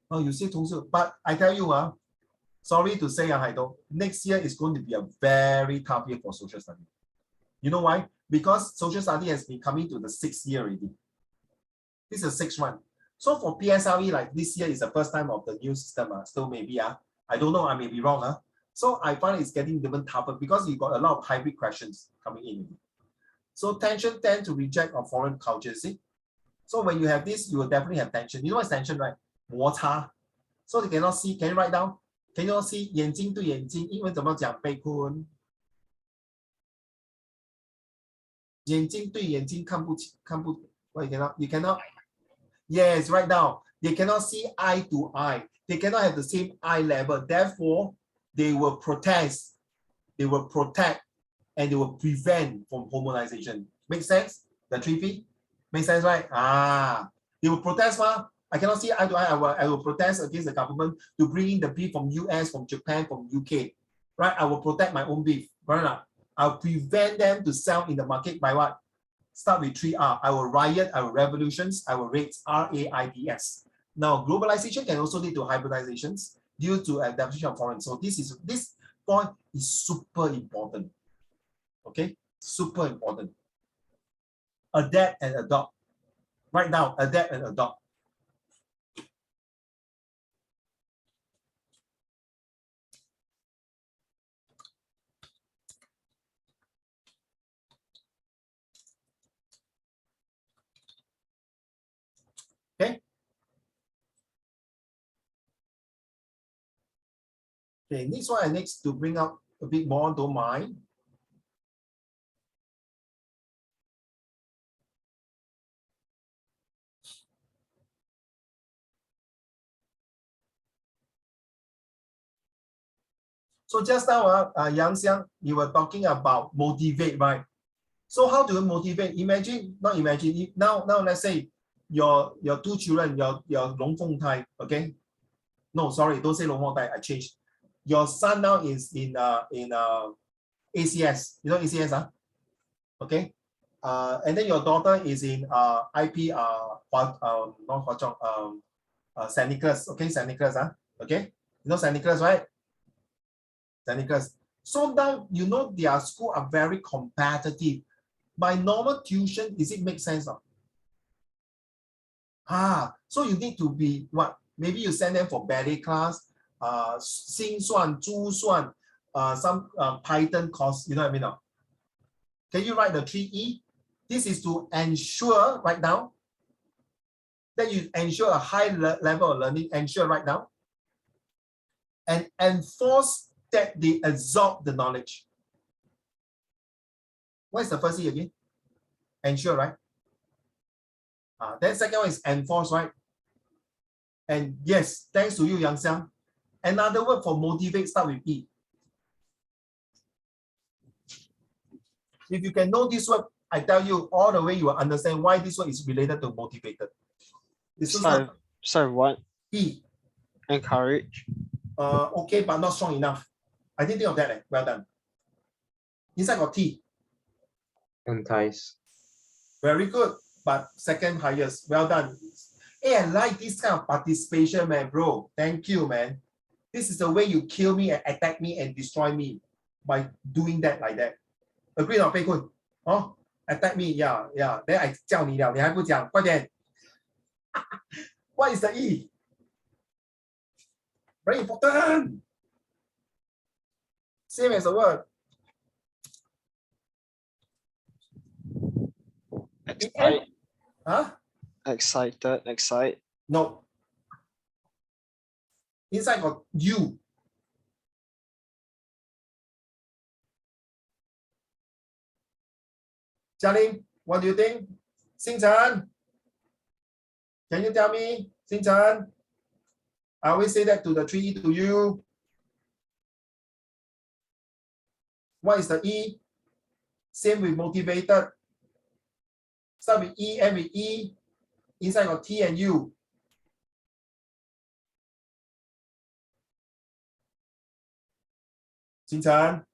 Oh, you say 同事, but I tell you, sorry to say, next year is going to be a very tough year for social study. You know why? Because social study has been coming to the 6th year already. This is the 6th one. So for PSLE, like this year is the first time of the new system. Still maybe, I don't know, I may be wrong. So I find it's getting even tougher because you got a lot of hybrid questions coming in. So tension tend to reject of foreign culture, see? So when you have this, you will definitely have tension. You know what's tension, right? 摩擦. So you cannot see, can you write down? Can you not see 眼睛对眼睛？英文怎么讲？被困。眼睛对眼睛看不。What you cannot. Yes, write down. They cannot see eye to eye. They cannot have the same eye level. Therefore, they will protest, they will protect, and they will prevent from harmonization. Make sense? The 3P? Make sense, right? They will protest. I cannot see eye to eye. I will protest against the government to bring in the beef from US, from Japan, from UK. Right? I will protect my own beef. Right? I'll prevent them to sell in the market by what? Start with 3R. I will riot, I will revolutions, I will raids, RAIDS. Now, globalization can also lead to hybridizations due to adaptation of foreign. So this point is super important. Okay, super important. Adapt and adopt. Right now, adapt and adopt. Okay. Okay, this one I need to bring up a bit more, don't mind. So just now, Yang Xiang, you were talking about motivate, right? So how do you motivate? Not imagine. Now let's say your two children, your Long Feng Tai, okay? No, sorry, don't say Long Feng Tai. I changed. Your son now is in ACS. You know ACS, okay? And then your daughter is in IP not Hwa Chong, St. Nicholas, okay? St. Nicholas, okay? You know St. Nicholas, right? St. Nicholas. So now you know their school are very competitive. By normal tuition, does it make sense? So you need to be what? Maybe you send them for ballet class, Xing Suan, Zhu Suan, some Python course, you know what I mean? Can you write the 3E? This is to ensure right now that you ensure a high level of learning, ensure right now, and enforce that they absorb the knowledge. What is the first E again? Ensure, right? Then second one is enforce, right? And yes, thanks to you, Yang Xiang. Another word for motivate start with E. If you can know this word, I tell you all the way you will understand why this word is related to motivated. This is Sorry, what? E. Encourage. Okay, but not strong enough. I didn't think of that. Well done. Inside got T. Entice. Very good, but second highest. Well done. Hey, I like this kind of participation, man, bro. Thank you, man. This is the way you kill me and attack me and destroy me by doing that like that. Agree or not, Pei Kun? Oh, attack me, yeah. Then I 叫你了，你还不讲，快点。What is the E? Very important. Same as the word. Excite. Huh? Excited. Excite. No. Inside got U. Jialing, what do you think? Xing Chen, can you tell me? Xing Chen, I always say that to the 3E to you. What is the E? Same with motivated. Start with E, end with E. Inside got T and U. Xing Chen.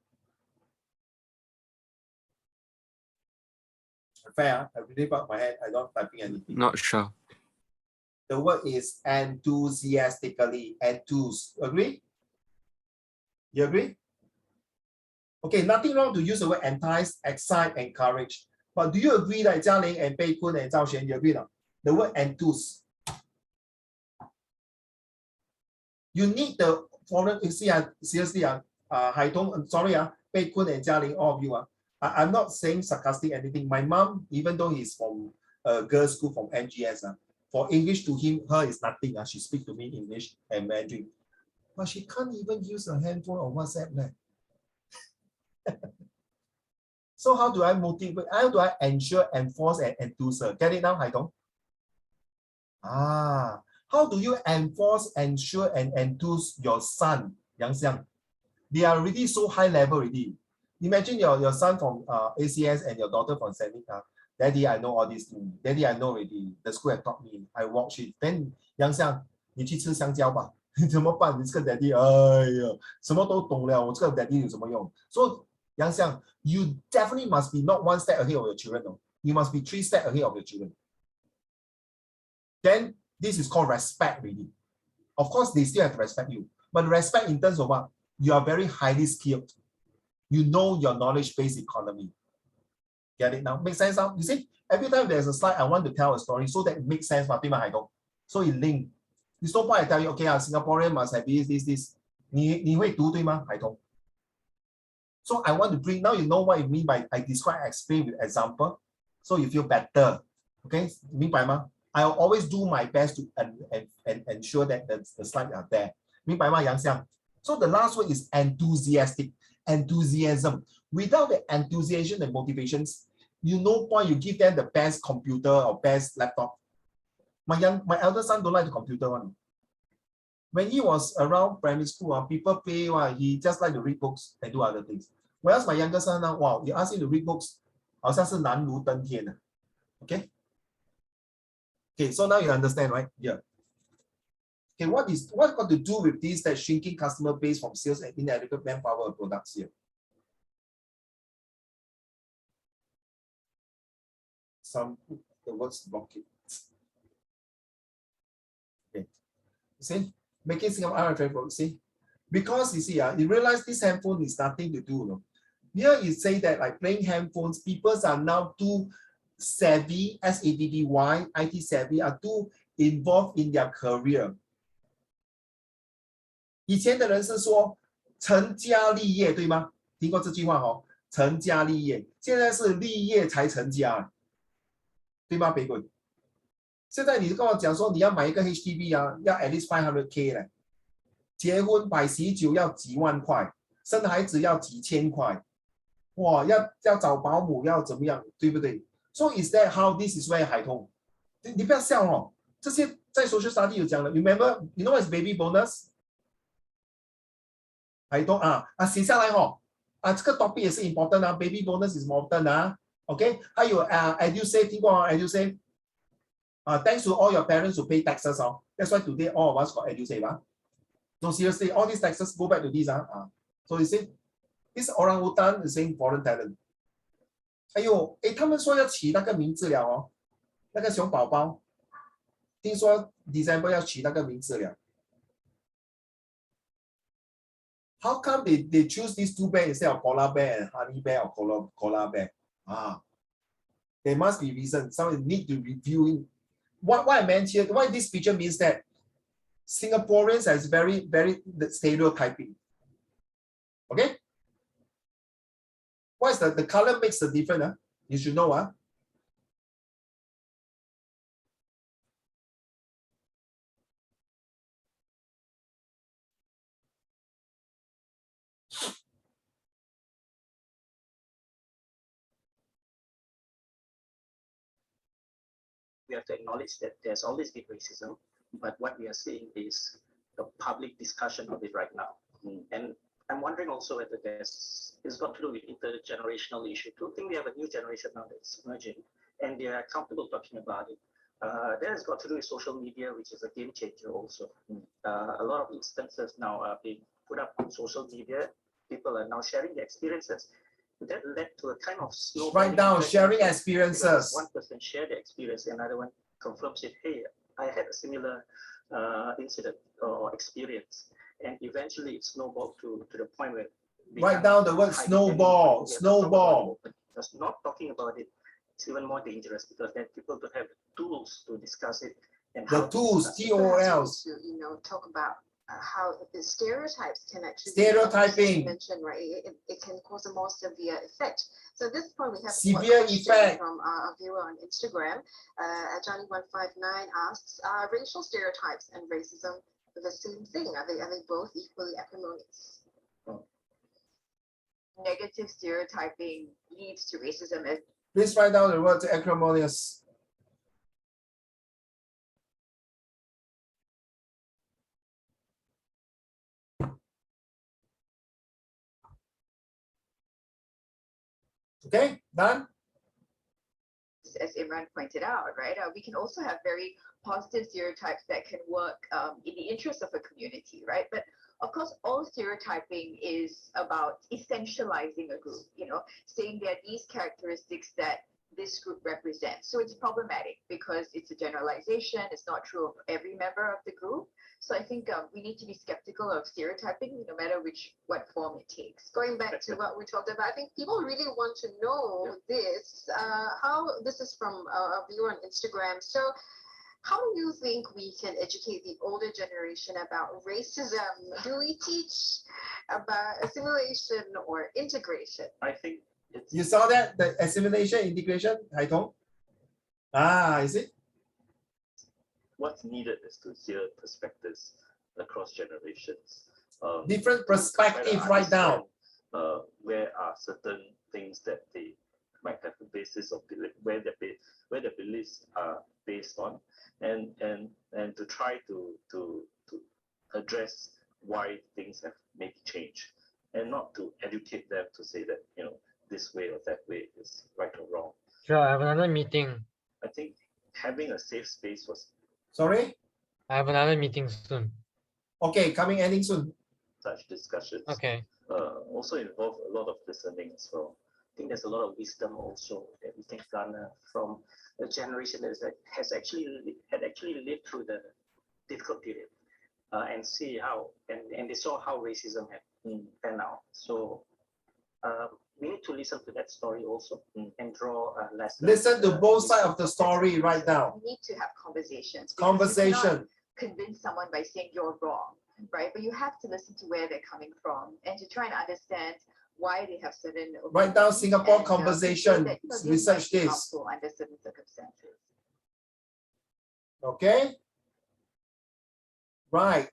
Fair, I really put my hand, I don't typing anything. Not sure. The word is enthusiastically. Enthuse. Agree? You agree? Okay, nothing wrong to use the word entice, excite, encourage. But do you agree that Jialing and Pei Kun and Zhao Xuan, you agree now? The word enthuse. You need the foreign, you see, seriously, Hai Tong, sorry, Pei Kun and Jialing, all of you, I'm not saying sarcastic anything. My mom, even though he's from a girls' school from NGS, for English to her is nothing. She speaks to me English and Mandarin. But she can't even use a handphone or WhatsApp. So how do I motivate? How do I ensure, enforce, and enthuse her? Get it now, Hai Tong? How do you enforce, ensure, and enthuse your son, Yang Xiang? They are already so high level already. Imagine your son from ACS and your daughter from St. Nicholas. Daddy, I know all these things. Daddy, I know already. The school have taught me. I watch it. Then 杨相，你去吃香蕉吧。你怎么办？你这个 daddy， 哎呀，什么都懂了。我这个 daddy 有什么用？ So 杨相 you definitely must be not one step ahead of your children. No. You must be 3 steps ahead of your children. Then this is called respect, really. Of course, they still have to respect you. But respect in terms of what? You are very highly skilled. You know your knowledge-based economy. Get it now? Make sense now? You see, every time there's a slide, I want to tell a story so that it makes sense, so it link. There's no point I tell you, okay, Singaporean must have this. 你会读对吗，海彤? So I want to bring, now you know what I mean by I describe, explain with example, so you feel better. Okay, 明白吗? I'll always do my best to ensure that the slides are there. 明白吗，杨香? So the last one is enthusiastic, enthusiasm. Without the enthusiasm and motivations, you no point you give them the best computer or best laptop. My elder son don't like the computer one. When he was around primary school, people pay, he just like to read books and do other things. Whereas my younger son now, wow, you ask him to read books, 好像是难如登天啊. Okay? Okay, so now you understand, right? Yeah. Okay, what got to do with this, that shrinking customer base from sales and inadequate manpower of products here? The words block it. Okay. You see? Making Singapore travel, see? Because you see, you realize this handphone is nothing to do. No? Here you say that like playing handphones, people are now too savvy, SAVVY, IT savvy, are too involved in their career. 以前的人是说成家立业，对吗？听过这句话哦，成家立业。现在是立业才成家，对吗？北鬼。现在你跟我讲说你要买一个 HDB 啊，要 at least 500K 嘞。结婚摆喜酒要几万块，生孩子要几千块，哇，要找保姆要怎么样，对不对 ？So is that how this is where 海通？你不要笑哦，这些在 social study 有讲的。Remember, you know what is baby bonus？ 海通写下来哦，这个 topic 也是 important 啊 ，baby bonus is important 啊 ，OK？ 还有EduSave 听过啊 ，EduSave？ thanks to all your parents who pay taxes 哦 ，that's why today all of us got EduSave 啊。So seriously, all these taxes go back to this So you see, this orangutan is saying foreign talent. 哎呦，他们说要起那个名字了哦，那个熊宝宝，听说 December 要起那个名字了。How come they choose these two bears instead of polar bear and honey bear or koala bear? There must be reason. Someone need to review it. What I meant here, why this picture means that Singaporeans has very stereotyping. Okay? What is the color makes the difference? You should know. We have to acknowledge that there's always been racism, but what we are seeing is the public discussion of it right now. And I'm wondering also whether it's got to do with intergenerational issue. I think we have a new generation now that's emerging, and they are comfortable talking about it. That has got to do with social media, which is a game changer also. A lot of instances now are being put up on social media. People are now sharing their experiences. That led to a kind of snowballing. Right now, sharing experiences. One person shared the experience, another one confirms it. Hey, I had a similar incident or experience, and eventually it snowballed to the point where. Write down the word snowball. Snowball. Just not talking about it, it's even more dangerous because then people don't have the tools to discuss it. And the tools, TOLs. To talk about how the stereotypes can actually stereotyping mentioned, right? It can cause a more severe effect. So at this point we have severe effect from a viewer on Instagram. Johnny159 asks, are racial stereotypes and racism the same thing? Are they both equally acrimonious? Negative stereotyping leads to racism. Please write down the word acrimonious. Okay, done. As Imran pointed out, right? We can also have very positive stereotypes that can work in the interest of a community, right? But of course, all stereotyping is about essentializing a group, saying there are these characteristics that this group represents. So it's problematic because it's a generalization. It's not true of every member of the group. So I think we need to be skeptical of stereotyping, no matter what form it takes. Going back to what we talked about, I think people really want to know this. How this is from a viewer on Instagram. So, how do you think we can educate the older generation about racism? Do we teach about assimilation or integration? I think it's You saw that, the assimilation, integration, Haitong? Ah, is it? what's needed is to hear perspectives across generations. Different to try to perspective right now. understand, where are certain things that they might have a basis of belief, where their beliefs are based on, and to try to address why things have maybe changed, and not to educate them to say that this way or that way is right or wrong. Sure, I have another meeting. I think having a safe space was Sorry? I have another meeting soon. Okay, ending soon. such discussions. Okay. Also involve a lot of listening as well. I think there's a lot of wisdom also that we can garner from a generation that has actually lived through the difficult period and see how and they saw how racism had panned out. So we need to listen to that story also and draw lessons. Listen to both sides of the story right now. We need to have conversations. because you Conversation. cannot convince someone by saying you're wrong, right? But you have to listen to where they're coming from and to try and understand why they have certain Write down opinions Singapore and, conversation, that, research might be this. helpful under certain circumstances. Okay? Right.